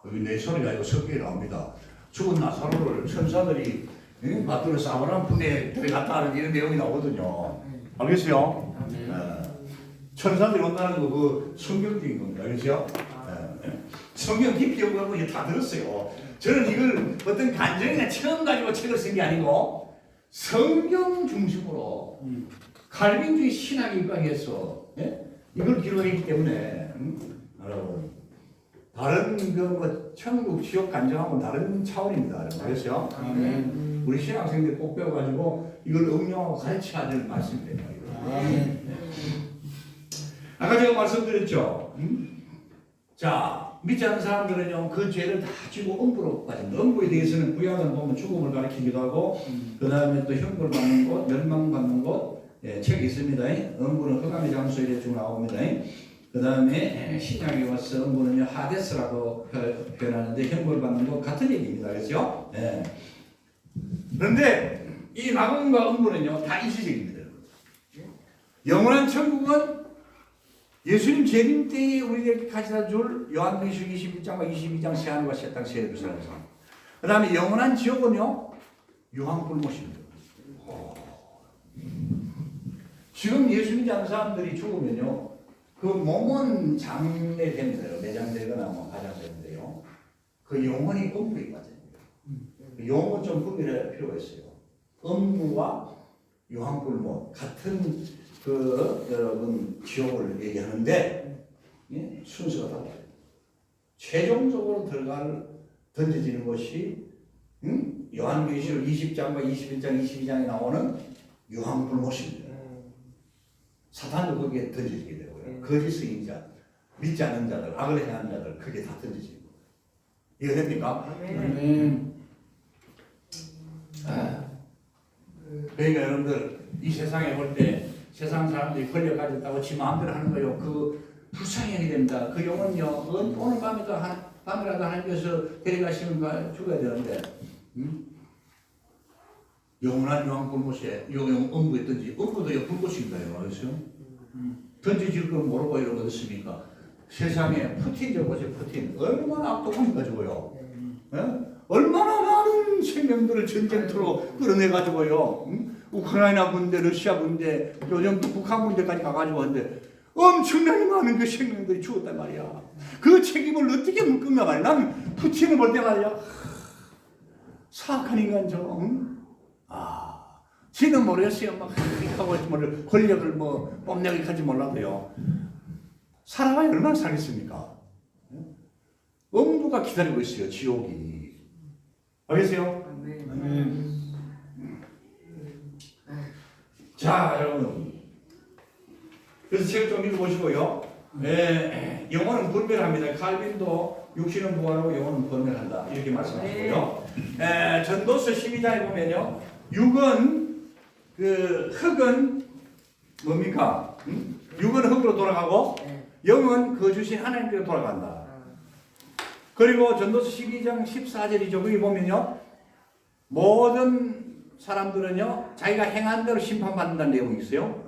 여기 내 소리가 이거 성경에 나옵니다. 죽은 나사로를 천사들이 받들어서 아브라함 품에 들어갔다 하는 이런 내용이 나오거든요. 알겠어요? 천사들이 온다는 거 그 성경적인 겁니다. 알겠어요? 성경 깊이 연구하고 이게 다 들었어요. 저는 이걸 어떤 간증이나 체험 가지고 책을 쓴 게 아니고 성경 중심으로 칼빈주의 신학에 입각해서 이걸 기록했기 때문에 여러분 다른 그 천국 지옥 간증하고 다른 차원입니다. 알겠어요? 우리 신학생들 꼭 배워가지고 이걸 응용하고 가르쳐야 될 말씀입니다. 아까 제가 말씀드렸죠. 자, 믿지 않는 사람들은요, 그 죄를 다 지고 음부로 빠집니다. 음부에 대해서는 구약은 보면 죽음을 가리키기도 하고, 그 다음에 또 형벌 받는 곳, 멸망받는 곳, 책이 있습니다. 음부는 흑암의 장소 이렇게 쭉 나옵니다. 그 다음에 신약에 와서 음부는요, 하데스라고 표현하는데, 형벌 받는 곳 같은 얘기입니다. 그렇죠? 그런데 이 낙원과 음부는요, 다 일시적입니다. 영원한 천국은 예수님 재림 때에 우리에게 가져다 줄 요한복음 21장과 22장 새 하늘과 새 땅 새 예루살렘에서 그 다음에 영원한 지옥은요 유황불못입니다. 지금 예수 믿지 않는 사람들이 죽으면요 그 몸은 장례됩니다. 매장되거나 뭐 가장되는데요 그 영혼이 음부에 빠집니다. 그 용어 좀 구별할 필요가 있어요. 음부와 유황불못 같은 그 여러분 지옥을 얘기하는데 순서가 달라요. 최종적으로 던져지는 것이 요한계시록 20장과 21장, 22장에 나오는 유황불못입니다. 사탄도 거기에 던져지게 되고요. 거짓 승인자, 믿지 않는 자들, 악을 행하는 자들 그게 다 던져지는 거예요. 이해됩니까? 그러니까 여러분들 이 세상에 볼 때 세상 사람들이 권력 가졌다고 지 마음대로 하는 거요. 그 불쌍하게 됩니다. 그 영혼요. 오늘 밤이라도 하나님께서 데려가시면 죽어야 되는데 영원한 유황불못에 음부에 던지 음부도 불꽃입니다. 그렇죠? 던지질 걸 모르고 이런 거 있습니까? 세상에 푸틴 저 보세요. 푸틴 얼마나 악독합니까 저거요. 얼마나 많은 생명들을 전쟁터로 끌어내가지고요. 우크라이나 군대, 러시아 군대, 요즘 북한 군대까지 가가지고 하는데 엄청나게 많은 그 생명들이 죽었단 말이야. 그 책임을 어떻게 묻겠냐 말이야. 난 푸틴을 볼 때 말이야. 사악한 인간 저. 지는 모르겠어요. 막 하고 권력을 뭐 뽐내기 하지 몰라도요. 살아봐야 얼마나 살겠습니까? 음부가 기다리고 있어요. 지옥이. 알겠어요? 자, 여러분. 그래서 책 좀 읽어보시고요. 영혼은 분별합니다. 칼빈도 육신은 부활하고 영혼은 분별한다. 이렇게 말씀하시고요. 전도서 12장에 보면요. 흙은 뭡니까? 육은 흙으로 돌아가고 영은 그 주신 하나님께로 돌아간다. 그리고 전도서 12장 14절이죠. 거기 보면요. 모든 사람들은요. 자기가 행한 대로 심판받는다는 내용이 있어요.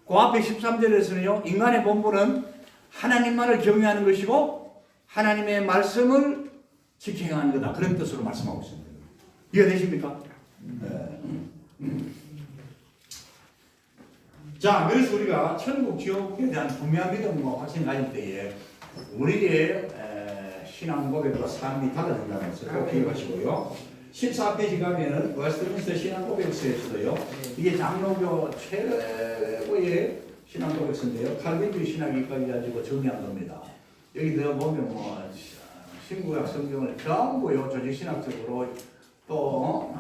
그 앞에 13절에서는요. 인간의 본분은 하나님만을 경외하는 것이고 하나님의 말씀을 지켜 행하는 거다. 그런 뜻으로 말씀하고 있습니다. 이해되십니까? 자, 그래서 우리가 천국 지옥에 대한 분명한 믿음과 확신을 가질 때에 우리의 신앙 고백과 삶이 달라진다는 것을 꼭 기억하시고요. 14페이지 가면은 웨스트민스터 신앙 고백서에서요. 이게 장로교 최고의 신앙 고백서인데요. 칼빈주의 신학이 가지고 정리한 겁니다. 여기 내가 보면 뭐 신구약 성경을 전부요 조직 신학적으로 또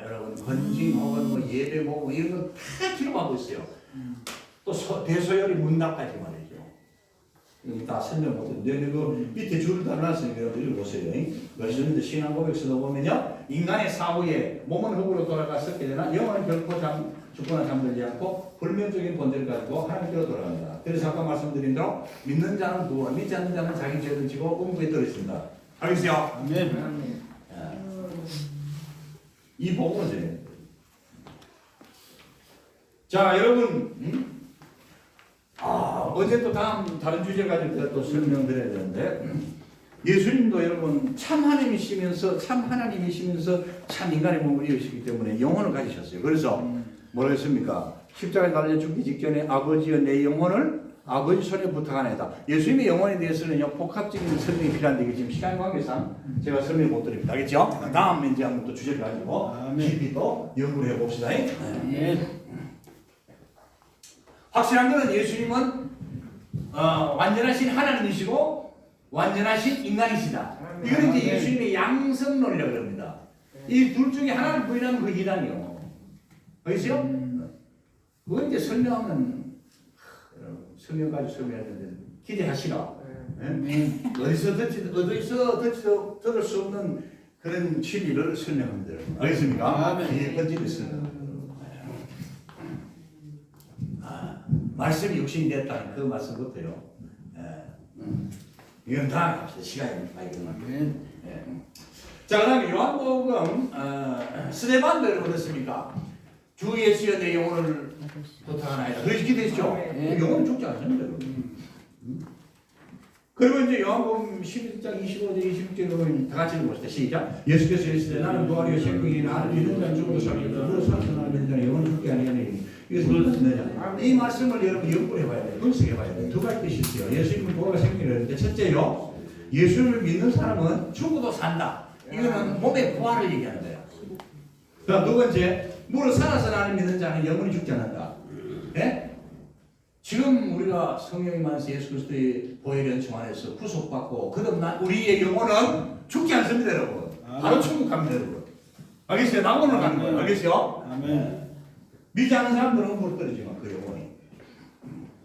여러분 건징 혹은 뭐 예배 모금 이런 거 다 기록하고 있어요. 또 대소열이 문답까지 말이죠. 여기 다 설명 못했는데 그 밑에 줄을 달아놨으니까 읽어보세요. 그래서 신앙 고백서도 보면요. 인간의 사후에 몸은 흙으로 돌아갔었게 되나 영혼은 결코 죽거나 잠들지 않고 불멸적인 본질을 가지고 하나님께로 돌아간다. 그래서 아까 말씀드린 대로 믿는 자는 구원, 믿지 않는 자는 자기 죄를 지고 음부에 떨어진다. 알겠어요? 이 복음을. 자, 여러분, 어제 또 다른 주제 가지고 제가 또 설명드려야 되는데, 예수님도 여러분 참 하나님이시면서 참 인간의 몸을 이으시기 때문에 영혼을 가지셨어요. 그래서 뭐라 했습니까? 십자가에 달려 죽기 직전에 아버지여 내 영혼을 아버지 손에 부탁하나이다. 예수님의 영혼에 대해서는요 복합적인 설명이 필요한데 이게 지금 시간 관계상 제가 설명 못 드립니다. 알겠죠? 다음에 이제 한번 또 주제를 가지고 깊이 또 연구를 해봅시다. 확실한 것은 예수님은 완전하신 하나님이시고 완전하신 인간이시다. 이건 이제 예수님의 양성론이라고 합니다. 이 둘 중에 하나를 부인하면 그 이단이요. 알겠어요? 그거 이제 설명하면 설명 가지고 설명해야 되는데 기대하시라. 어디서 듣지도 들을 수 없는 그런 진리를 설명합니다. 알겠습니까? 예, 번지를 있습니다. 말씀이 육신이 됐다는 그 말씀부터요. 이건 다 갑시다. 시간이 많이 끝납니다. 자, 그 다음에 요한복음 스데반도 여러분 어떻습니까? 주 예수여 내 영혼을 부탁하나이다. 그러시 기도했죠? 영혼은 죽지 않습니다. 그리고 이제 요한복음 11장 25절 26절로 다 같이 읽어봅시다. 시작. 예수께서 이르시되 나는 부활이요 생명이니 나를 믿는 자는 죽어도 살리리라. 너를 살아서 나를 믿는 자는 영원히 죽게 아니하니. 이것을 무슨 뜻이냐? 이 말씀을 여러분 연구해봐야 돼요. 분석해봐야 돼요. 두 가지 뜻이 있어요. 예수님은 부활과 생명이라고 했는데 첫째요. 예수를 믿는 사람은 죽어도 산다. 이거는 몸의 부활을 얘기하는 거예요. 그다음 두 번째, 무릇 살아서 나를 믿는 자는 영원히 죽지 않는다. 예? 지금 우리가 성령이 만나서 예수 그리스도의 보혈 연총 안에서 구속받고 거듭난 우리의 영혼은 죽지 않습니다, 여러분. 바로 천국 갑니다, 여러분. 알겠어요? 낙원으로 가는 거예요. 알겠어요? 아멘. 믿지 않는 사람들은 못 떨어지만 그 영혼이.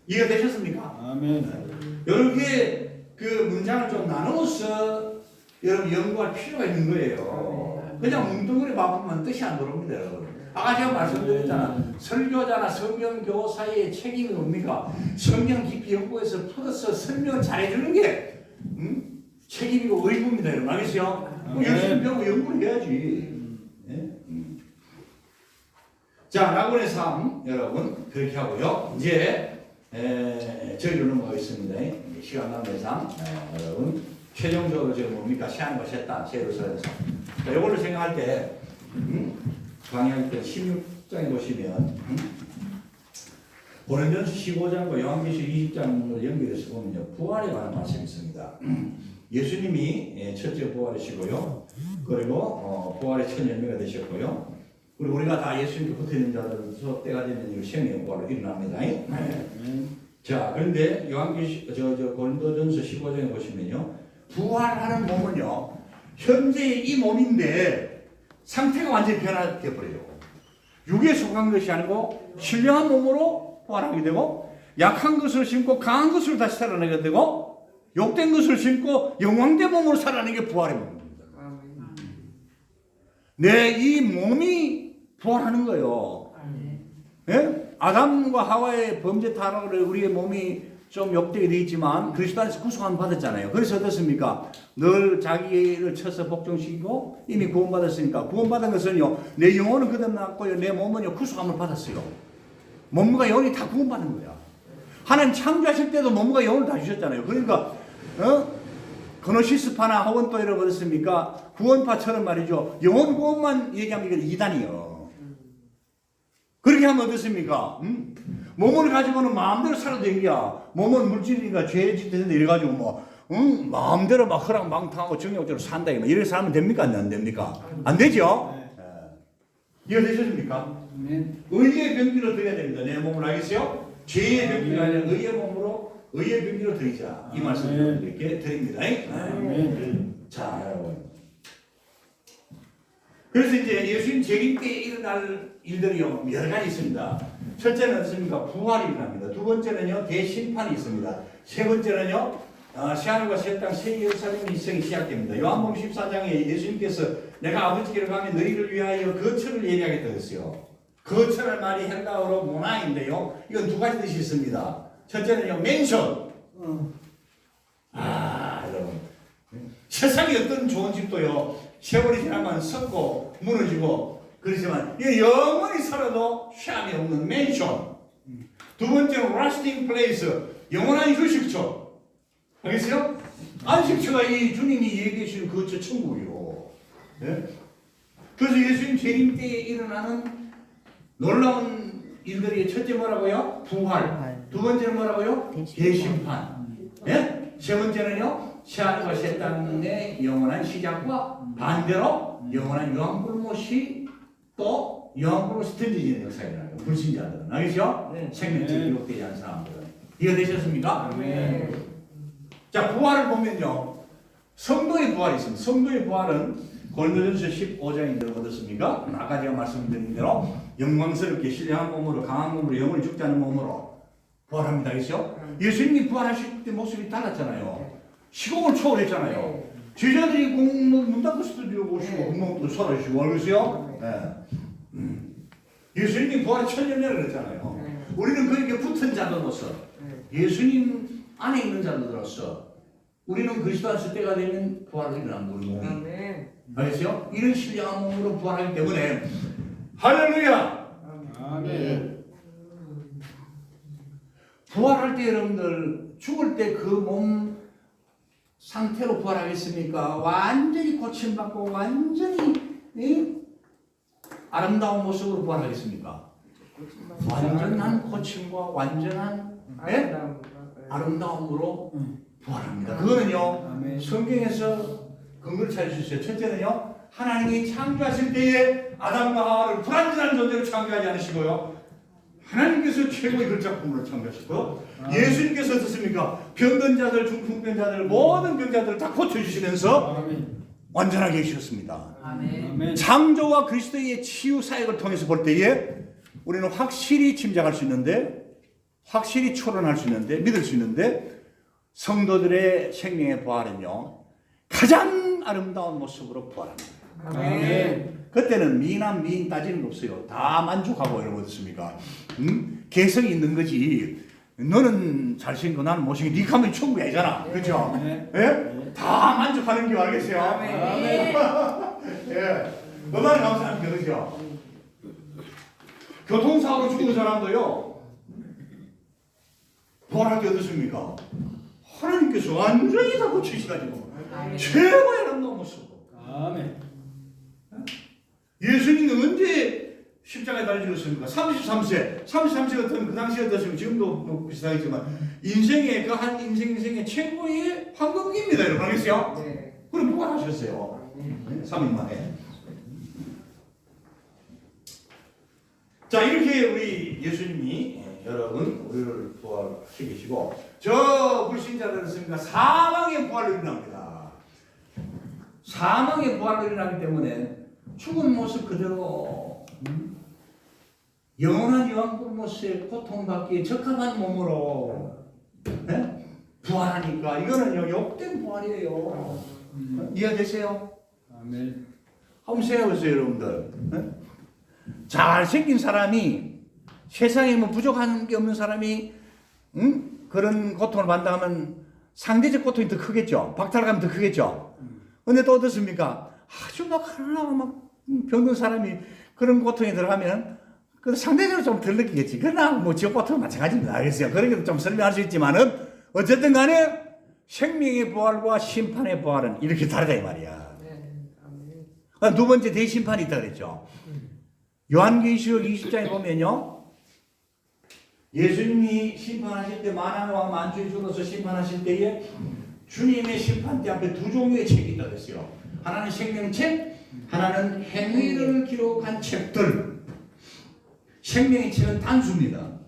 이해가 되셨습니까? 아멘. 여러분 그 문장을 좀 나누어서 여러분 연구할 필요가 있는 거예요. 그냥 뭉뚱그리 막으면 뜻이 안 들어옵니다, 여러분. 아까 제가 말씀드렸잖아. 설교자나 성경교사의 책임이 뭡니까? 성경 깊이 연구해서 풀어서 설명을 잘해주는 게 책임이고 의무입니다, 여러분. 알겠어요? 열심히 배우고 연구를 해야지. 자, 낙원의 삶 여러분 그렇게 하고요. 이제 저희로 넘어가겠습니다. 시간 남의 삶 여러분 최종적으로 지금 뭡니까? 시한과 셋다 세로서에서 자, 이걸로 생각할 때 강의할 때 16장에 보시면 고린도전서 15장과 요한계시록 20장을 연결해서 보면요 부활에 관한 말씀이 있습니다. 예수님이 첫째 부활이시고요. 그리고 부활의 첫 열매가 되셨고요. 그리고 우리가 다 예수님께 붙어있는 자들로서 때가 되면 생명의 부활로 일어납니다. 자, 그런데 고린도전서 15장에 보시면요, 부활하는 몸은요, 현재의 이 몸인데 상태가 완전히 변화되어 버려요. 육에 속한 것이 아니고 신령한 몸으로 부활하게 되고, 약한 것을 신고 강한 것을 다시 살아내게 되고, 욕된 것을 신고 영광된 몸으로 살아내는 게 부활의 몸입니다. 이 몸이 부활하는 거예요. 예? 아담과 하와의 범죄 타락으로 우리의 몸이 좀 욕되게 되어 있지만 그리스도 안에서 구속함을 받았잖아요. 그래서 어떻습니까? 늘 자기를 쳐서 복종시키고 이미 구원받았으니까 구원받은 것은요 내 영혼은 거듭났고요 내 몸은요 구속함을 받았어요. 몸과 영혼이 다 구원받은 거야. 하나님 창조하실 때도 몸과 영혼을 다 주셨잖아요. 그러니까 그노시스파나 혹은 또 여러분 어떻습니까? 구원파처럼 말이죠. 영혼 구원만 얘기하면 이게 이단이에요. 그렇게 하면 어떻습니까? 몸을 가지고는 마음대로 살아도 되는 거야. 몸은 물질이니까 죄짓 되는데 이래가지고 뭐 마음대로 막 허락망탕하고 정욕적으로 산다. 이렇게 살면 됩니까? 안 됩니까? 안 되죠? 이해되셨습니까? 의의 병기로 드려야 됩니다. 내 몸을 알겠어요? 죄의 병기가 아니라 의의 몸으로 의의 병기로 드리자. 이 말씀을 이렇게 드립니다. 자, 여러분. 그래서 이제 예수님 재림 때 일어날 일들이요 여러 가지 있습니다. 첫째는 어떻습니까? 부활이 일어납니다. 두 번째는요 대심판이 있습니다. 세 번째는요 새하늘과 새 땅 새 예루살렘의 일생이 시작됩니다. 요한복음 14장에 예수님께서 내가 아버지께로 가면 너희를 위하여 거처를 예비하겠다 했어요. 거처란 말이 헬라어로 모나인데요. 이건 두 가지 뜻이 있습니다. 첫째는요 맨션. 여러분 세상에 어떤 좋은 집도요 세월이 지나면 썩고 무너지고 그렇지만 이 영원히 살아도 쉼이 없는 맨션. 두 번째는 resting place, 영원한 휴식처. 알겠어요? 안식처가 이 주님이 얘기해 주신 그저 천국이요. 예? 그래서 예수님 재림 때에 일어나는 놀라운 일들이 첫째 뭐라고요? 부활. 두 번째는 뭐라고요? 대심판. 예? 세 번째는요? 새하늘과 새 땅의 영원한 시작과 반대로 영원한 유황불못이 또 유황불못이 던져지는 역사이라는 불신자들은. 알겠죠? 생명체 기록되지 않은 사람들은. 이해되셨습니까? 자, 부활을 보면요. 성도의 부활이 있습니다. 성도의 부활은 고린도전서 15장에 들어 어떻습니까? 아까 제가 말씀드린 대로 영광스럽게 신령한 몸으로 강한 몸으로 영원히 죽지 않은 몸으로 부활합니다. 알겠죠? 예수님이 부활하실 때 모습이 달랐잖아요. 시공을 초월했잖아요. 제자들이 문 닫고 스튜디오 오시고 공동도 설하시고 알겠어요? 예수님이 부활의 천년내를 했잖아요. 우리는 그에게 붙은 자들로서 예수님 안에 있는 자들로서 우리는 그리스도 안에서 때가 되면 부활을 일어난 거예요. 알겠어요? 이런 신령한 몸으로 부활하기 때문에 할렐루야! 아멘. 부활할 때 여러분들 죽을 때 그 몸 상태로 부활하겠습니까? 완전히 고침받고 완전히 아름다운 모습으로 부활하겠습니까? 완전한 고침과 완전한 아름다움으로 부활합니다. 그거는요 성경에서 근거를 찾아주세요. 첫째는요 하나님이 창조하실 때에 아담과 하와를 불완전한 존재로 창조하지 않으시고요 하나님께서 최고의 그 작품으로 창조하시고 예수님께서 어떻습니까? 병든 자들, 중풍병 자들, 모든 병자들을 다 고쳐주시면서 완전하게 해주셨습니다. 창조와 그리스도의 치유 사역을 통해서 볼 때에 우리는 확실히 짐작할 수 있는데 확실히 추론할 수 있는데 믿을 수 있는데 성도들의 생명의 부활은요 가장 아름다운 모습으로 부활합니다. 그때는 미남 미인 따지는 거 없어요. 다 만족하고 여러분 어떻습니까? 개성이 있는 거지. 너는 잘생기고 나는 못생기고 네가 하면 천국이 아니잖아. 그렇죠? 예? 다 만족하는 게 알겠어요? 예. 얼마나 감사한 그러죠? 교통사고로 죽은 사람도요 부활할 때 어떻습니까? 하나님께서 완전히 다 고치시가지고 최고의 아름다운 모습으로. 예수님은 언제 십자가에 달려 죽었습니까? 33세 같은 그 당시에 어떻습니까? 지금도 뭐 비슷하겠지만 인생의 그 한 인생의 최고의 황금기입니다. 여러분 알겠어요? 그럼 부활하셨어요. 3일 만에. 자 이렇게 우리 예수님이 여러분 우리를 부활시키시고 저 불신자들은 어떻습니까? 사망의 부활로 일어납니다. 사망의 부활로 일어나기 때문에 죽은 모습 그대로 영원한 유황불못에 고통받기에 적합한 몸으로 부활하니까 이거는요 욕된 부활이에요. 이해되세요? 아멘. 한번 생각해보세요 여러분들. 잘생긴 사람이 세상에 뭐 부족한 게 없는 사람이 그런 고통을 받는다면 상대적 고통이 더 크겠죠. 박탈감이 더 크겠죠. 근데 또 어떻습니까? 아주 막 하나하나 막 병든 사람이 그런 고통에 들어가면 그 상대적으로 좀 덜 느끼겠지. 그러나 뭐 지옥 고통은 마찬가지입니다. 알겠어요? 그렇게 좀 설명할 수 있지만은 어쨌든 간에 생명의 부활과 심판의 부활은 이렇게 다르다 이 말이야. 두 번째 대심판이 있다 그랬죠. 요한계시록 20장에 보면요. 예수님이 심판하실 때 만왕과 만주의 주로서 심판하실 때에 주님의 심판대 앞에 두 종류의 책이 있다 그랬어요. 하나는 생명책, 하나는 행위를 기록한 책들. 생명의 책은 단수입니다.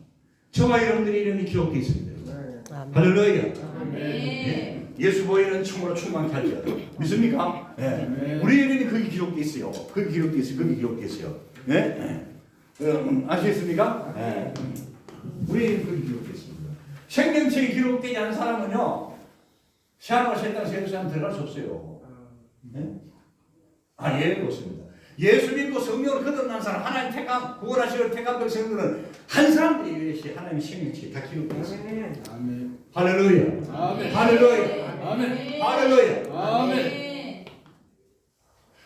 저와 여러분들의 이름이 기록되어 있습니다. 할렐루야. 예수 보이는 총으로 충만케 할지어다. 믿습니까? 네. 우리 이름이 거기 기록되어 있어요. 거기 기록되어 있어요. 거기 기록되어 있어요. 네? 아시겠습니까? 네. 우리 이름이 거기 기록되어 있습니다. 생명책이 기록되지 않은 사람은요. 새하늘과 새 땅 새 세상 들어갈 수 없어요. 네? 예, 그렇습니다. 예수 믿고 성령을 거듭난 사람, 하나님 택함, 구원하시고 택한 백성들은 한 사람들이 이것이 하나님의 생명책이 다 기록되어 있습니다. 아멘. 할렐루야. 아멘. 할렐루야. 아멘. 할렐루야. 아멘.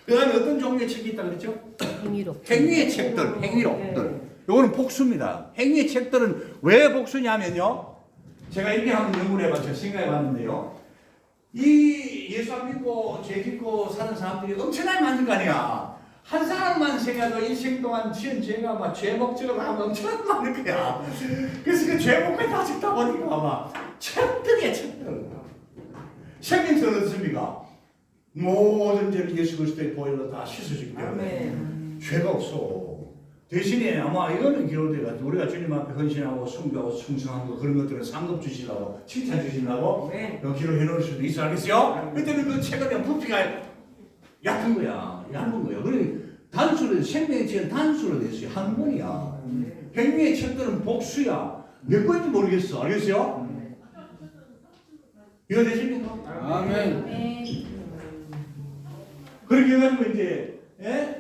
그 다음에 어떤 종류의 책이 있다 그랬죠? 행위록. 행위의 책들, 행위록들. 요거는 복수입니다. 행위의 책들은 왜 복수냐면요. 제가 이렇게 한번 연구를 해봤어요. 생각해 봤는데요. 이 예수 안 믿고 죄 짓고 사는 사람들이 엄청나게 많은 거 아니야. 한 사람만 생각해도 인생 동안 지은 죄가 막 죄목적으로 하면 엄청나게 많은 거야. 그래서 그 죄목까지 다 적다 보니까 막 책들이야, 책들. 생명서는 어떻습니까? 모든 죄를 예수 그리스도의 보혈로 다 씻어주기 때문에 죄가 없어. 대신에 아마 이거는 기록돼가지고 우리가 주님 앞에 헌신하고 숭배하고 충성하고 그런 것들은 상급 주시려고 칭찬 주시려고 기록해 놓을 수도 있어. 알겠어요? 그때는 그 책에 대한 부피가 얕은 거야. 얇은 거야. 그래 단수를 생명의 책은 단수로 됐어요. 한 권이야. 행위의 책들은 복수야. 몇 권인지 모르겠어. 알겠어요? 이거 되십니까? 아멘. 그렇게 해가지고 이제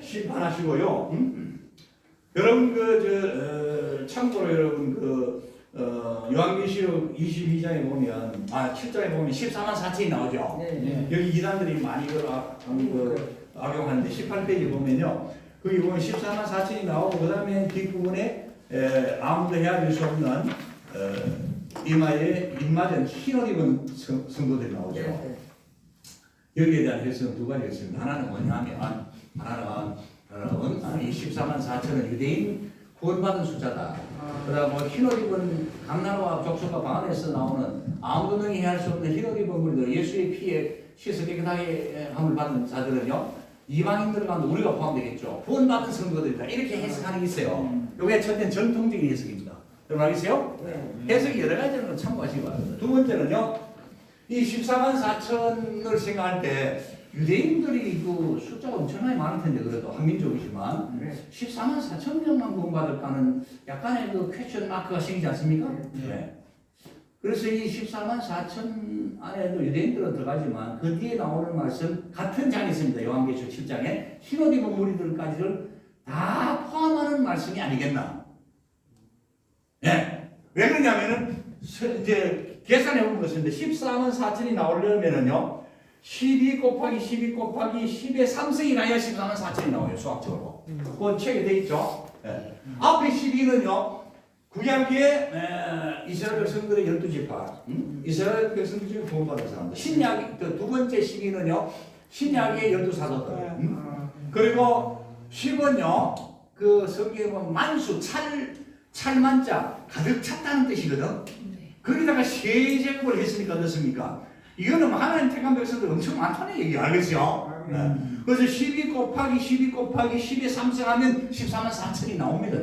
심판하시고요. 여러분 참고로 여러분 요한계시록 22장에 보면 7장에 보면 14만 4천이 나오죠. 네. 여기 이단들이 많이 악용하는데 18페이지 보면요. 거기 보면 14만 4천이 나오고 그 다음에 뒷부분에 아무도 헤아릴 수 없는 이마에 입맞은 흰옷 입은 성도들이 나오죠. 여기에 대한 해석은 두 가지가 있습니다. 하나는 뭐냐면 하나는 이 14만 4천은 유대인 구원받은 숫자다. 그다음 흰옷 입은 강나라와 족속과 방 안에서 나오는 아무도 능히 해할 수 없는 흰옷 입은 무리들 예수의 피에 씻어 깨끗하게 함을 받은 자들은요 이방인들 가운데 우리가 포함되겠죠. 구원받은 성도들이다. 이렇게 해석하는 게 있어요. 이게 첫째는 전통적인 해석입니다. 여러분 알겠어요? 해석이 여러 가지는 걸 참고하시기 바랍니다. 두 번째는요 이 14만 4천을 생각할 때 유대인들이 그 숫자가 엄청나게 많을 텐데 그래도 한민족이지만 14만 4천 명만 구원받을까는 약간의 그 퀘스천 마크가 생기지 않습니까? 네. 그래서 이 14만 4천 안에도 유대인들은 들어가지만 그 뒤에 나오는 말씀 같은 장에 있습니다. 요한계시록 7장에 흰옷 입은 무리들까지를 다 포함하는 말씀이 아니겠나? 네. 왜 그러냐면은 이제 계산해 보는 것인데 14만 4천이 나오려면은요 12 곱하기 12 곱하기 10의 3승이 나야 14만 4천이 나와요. 수학적으로. 그건 책에 돼 있죠. 네. 앞에 12는요. 구약의 이스라엘 백성들의 12지파. 이스라엘 백성들 중에 구원받은 사람들. 신약 두 번째 12는요. 신약의 12사도들. 그리고 10은요. 그 성경에 보면 만수 찰만자 가득 찼다는 뜻이거든. 거기다가 세제곱을 했으니까 어떻습니까? 이거는 하나님 택한 백성들 엄청 많다는 얘기야. 알겠죠? 네. 그래서 12 곱하기 12 곱하기 10에 3승 하면 14만 4천이 나옵니다.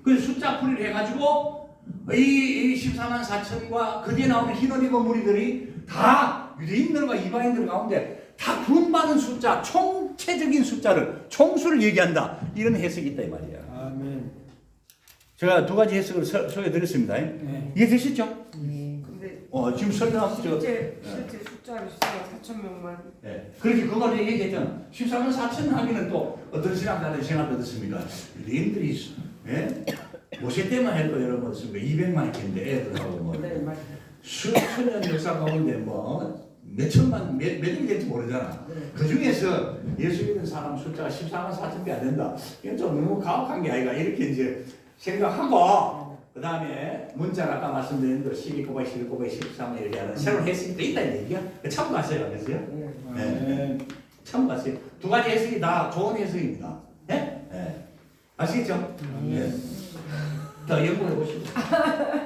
그래서 숫자 풀이를 해가지고 이 14만 4천과 그 뒤에 나오는 흰옷 입은 무리들이 다 유대인들과 이방인들 가운데 다 구원받은 숫자, 총체적인 숫자를, 총수를 얘기한다. 이런 해석이 있다 이 말이야. 아멘. 제가 두 가지 해석을 소개해드렸습니다. 이해되시죠? 지금 설명 실제 숫자를 14만 4천 명만. 네. 그렇게 그걸 얘기했잖아. 14만 4천 하기는 또 어떤 신학자들이 생각도 어떻습니까? 유대인들이 모세 때만 해도 여러분 어떻습니까? 200만 있겠는데 애들하고 뭐 수천년 역사 가운데 뭐 몇천만 몇이 될지 모르잖아. 그 중에서 예수 믿는 사람 숫자가 14만 4천이 안 된다. 이건 좀 너무 가혹한 게 아니라 이렇게 이제 생각하고. 그 다음에 문자를 아까 말씀드린 대로 12 곱하기 11 곱하기 13 이렇게 하는 새로운 해석이 또 있다는 얘기야. 참고하세요. 알겠어요? 네. 참고하세요. 두 가지 해석이 다 좋은 해석입니다. 네? 네. 아시겠죠? 네. 더 연구해 보시고.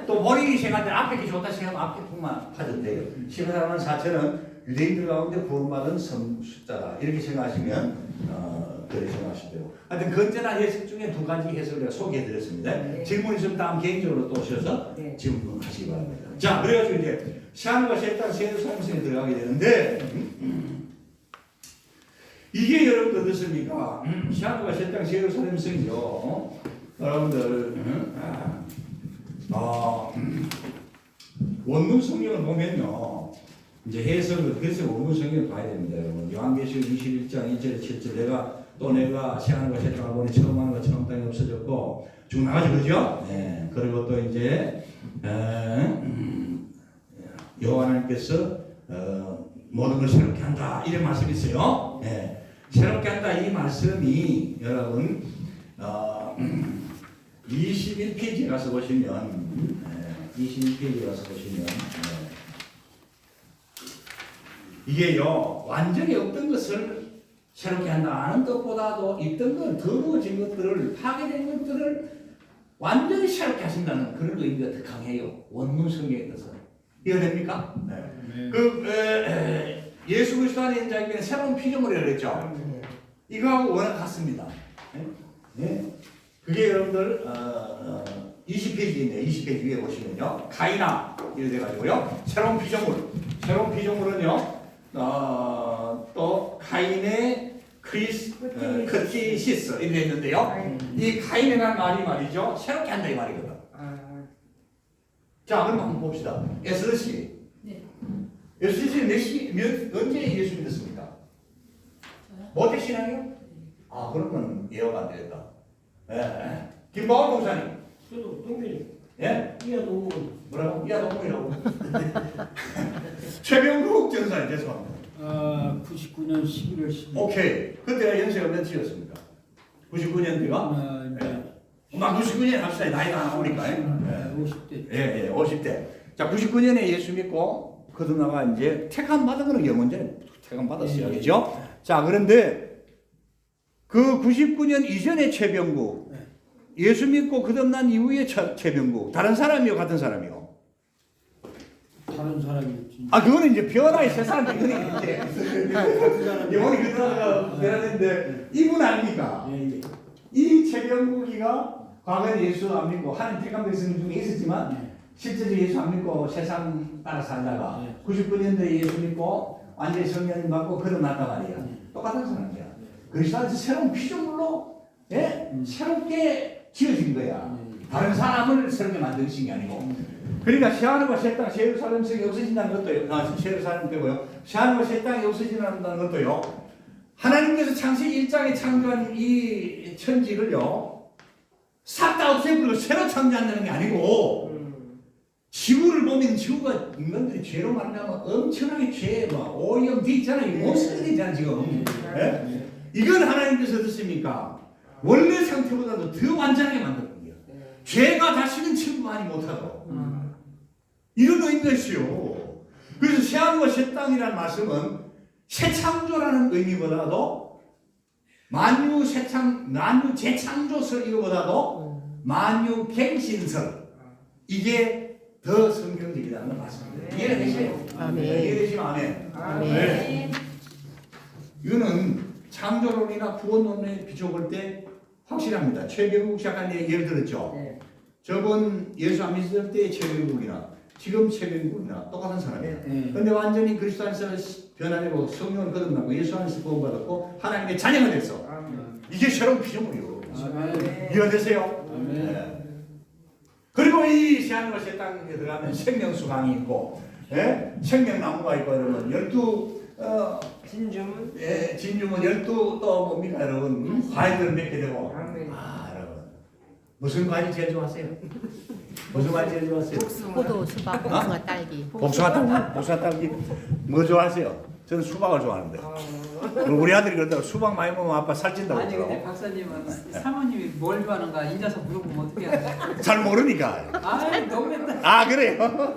또 본인이 생각할 때 앞에 게 좋다 생각하면 앞에 뿐만 하셔도 돼요. 14만 4천은 유대인들 가운데 구원받은 숫자다. 이렇게 생각하시면 그렇게 생각하시면 되고. 하여튼 건전한 해석 중에 두 가지 해석을 내가 소개해드렸습니다. 질문 있으면 다음 개인적으로 또 오셔서 질문하시기 바랍니다. 자, 그래가지고 이제 시안과 셋단 세례사임성에 들어가게 되는데 이게 여러분들 어떻습니까? 시안과 셋단 세례사임성이죠. 여러분들 원문 성경을 보면요. 이제 해석을 그래서 원문 성경을 봐야 됩니다. 여러분. 요한계시록 21장 1절에 7절 내가 시안과 셋단을 보니 처음 하는 것 처음 땅이 없어졌고 쭉 나가죠. 그죠? 네. 그리고 또 이제 여호와 하나님께서 모든 걸 새롭게 한다 이런 말씀이 있어요. 네. 새롭게 한다 이 말씀이 여러분 21페이지에 가서 보시면 21페이지에 가서 보시면 이게요 완전히 없던 것을 새롭게 한다 하는 뜻보다도 있던 건 더러워진 것들을 파괴된 것들을 완전히 새롭게 하신다는 그런 의미가 더 강해요. 원문 성경에 뜻은 이해됩니까? 네. 예수 그리스도 안에 있는 자에게는 새로운 피조물이라고 그랬죠. 이거하고 워낙 같습니다. 네. 그게 여러분들 20페이지인데 20페이지 위에 보시면요 가이나 이렇게 돼가지고요 새로운 피조물은요 또 가인의 크티시스 이렇게 있는데요 이 가인이라는 말이 말이죠 새롭게 한다 이 말이거든. 자 그럼 한번 봅시다. 에스더씨 에스더씨는 언제 예수 믿었습니까? 모태 신앙이요? 아 그러면 예화가 안 되겠다. 예. 김바울 목사님. 저도 동생이. 예? 이하동문. 뭐라고? 이하동문이라고. 최병국 전사님 죄송합니다. 99년 11월 10일. 오케이. 그때가 연세가 몇이었습니까? 99년대가? 막 99년 합시다. 나이가 안 나오니까. 50대. 예, 50대. 자, 99년에 예수 믿고 거듭나가 이제 택함 받은 거는 영원전에 택함 받았어요. 그죠? 자, 그런데 그 99년 이전의 최병국, 예수 믿고 거듭난 이후의 최병국, 다른 사람이요, 같은 사람이요? 다른 사람이었지. 아, 그거는 이제 변화의 세 사람 이제 영혼이 그들어가 되는데 이분 아닙니까? 예. 이 최병국이가 과거에 예수 안 믿고 하나님 택한 백성 중에 있었지만 실제로 예수 안 믿고 세상 따라 살다가 99년도에 예수 믿고 완전히 성령 받고 거듭났단 말이야. 똑같은 사람이야. 그리스도 안에서 새로운 피조물로 새롭게 지어진 거야. 다른 사람을 새롭게 만드신 게 아니고. 그러니까 새하늘과 새 땅, 새 예루살렘 성이 없어진다는 것도요. 새 예루살렘 되고요. 새하늘과 새 땅이 없어진다는 것도요. 하나님께서 창세기 1장에 창조한 이 천지를요. 싹 다 없애버리고 새로 창조한다는 게 아니고 지구를 보면 지구가 인간들이 죄로 만나면 엄청나게 죄에 막 오염돼 있잖아요. 몬스터들이 있잖아 지금. 네? 이건 하나님께서 어떻습니까? 원래 상태보다도 더 완전하게 만드는 거예요. 죄가 다시는 침범하지 못하도록. 이런 의미가 있어요. 그래서 새하늘과 새 땅이라는 말씀은 새 창조라는 의미보다도 만유 재창조설 이거보다도 만유 갱신설 이게 더 성경적이라는 걸 말씀입니다. 이해되시죠? 아멘. 이해되시면 아멘. 아멘. 이거는 창조론이나 구원론에 비춰볼 때 확실합니다. 최병국 작가님 예를 들었죠. 저번 예수 안 믿을 때의 최병국이나 지금 최병국이나 똑같은 사람이에요. 그런데 완전히 그리스도 안에서 변화되고 성령을 거듭나고 예수 안에서 구원받았고 하나님의 자녀가 됐어. 이게 새로운 피조물이요. 이해되세요? 네. 그리고 이 새하늘과 새 땅에 들어가면 생명수강이 있고 생명나무가 있고 여러분 12 진주문. 진주문 12 또 뭡니까 여러분 과일들을 맺게 되고 여러분 무슨 과일 제일 좋아하세요? 무슨 과일 제일 좋아하세요? 포도, 수박, 복숭아, 딸기. 복숭아 딸기 뭐 좋아하세요? 저는 수박을 좋아하는데 우리 아들이 그러더라고 수박 많이 먹으면 아빠 살찐다고 아니 근데 그러더라고. 박사님은 사모님이 뭘 좋아하는가 인자서 물어보면 어떻게 하냐. 잘 모르니까. 아이 너무했다. 아 그래요?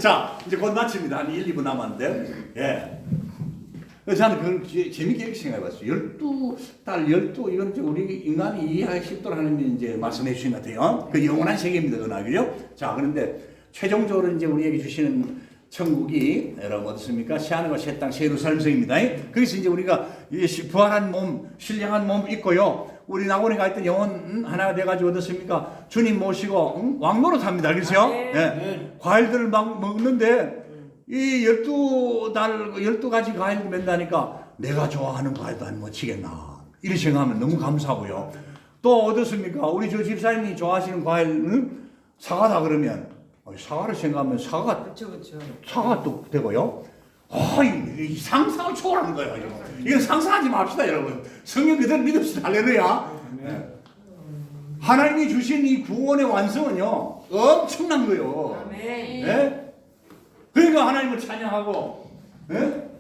자 이제 곧 마칩니다. 한 1, 2분 남았는데 그래서 저는 그걸 재밌게 이렇게 생각해봤어요. 12달 12 이건 우리 인간이 이해하기 쉽도록 하나님이 이제 말씀해 주신 것 같아요. 그 영원한 세계입니다. 그나그요? 자 그런데 최종적으로 이제 우리에게 주시는 천국이 여러분 어떻습니까? 새하늘과 새 땅, 새 예루살렘성입니다. 그래서 이제 우리가 부활한 몸, 신령한 몸 있고요. 우리 낙원에 있던 영혼 하나가 돼가지고 어떻습니까? 주님 모시고 왕노릇 합니다. 그래서요. 과일들을 막 먹는데 이 12가지 과일을 맨다니까 내가 좋아하는 과일도 안 먹히겠나. 이렇게 생각하면 너무 감사하고요. 또 어떻습니까? 우리 저 집사님이 좋아하시는 과일은 사과다 그러면 사과를 생각하면 사과가 또 되고요. 이 상상을 초월하는 거예요. 이건 상상하지 맙시다, 여러분. 성경 그대로 믿읍시다. 할렐루야. 하나님이 주신 이 구원의 완성은요, 엄청난 거예요. 아멘. 그러니까 하나님을 찬양하고,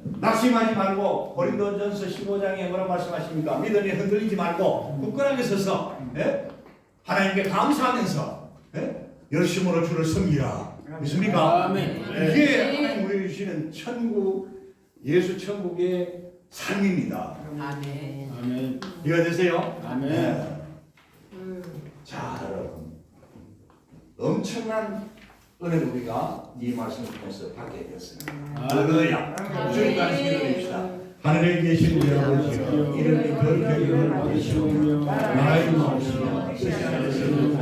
낙심하지 말고 고린도전서 15장에 뭐라고 말씀하십니까? 믿음이 흔들리지 말고 굳건하게 서서 예? 하나님께 감사하면서 예? 열심으로 주를 섬기라. 믿습니까? 아멘. 이게 하나님 우리에게 주시는 천국, 예수 천국의 삶입니다. 아멘. 아멘. 이해가 되세요? 아멘. 네. 자, 여러분. 엄청난 은혜를 우리가 이 말씀을 통해서 받게 되었습니다. 할렐루야. 주님 말씀 기도합시다. 하늘에 계신 우리 아버지여, 이름이 거룩하게 받으시오며 나라의 마옵시며 세상에서는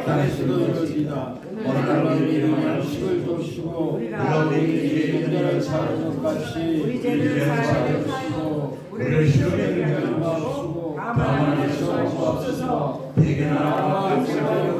땅에서도 이루어지다. 오늘 하루 일용할 식을 주시고 우리가 우리에게 연단을 사하는 것 같이 우리를 사하여 우리를 시험에 들게 하지 마옵시고 다만 예수 없소서 내게 나라와 영광과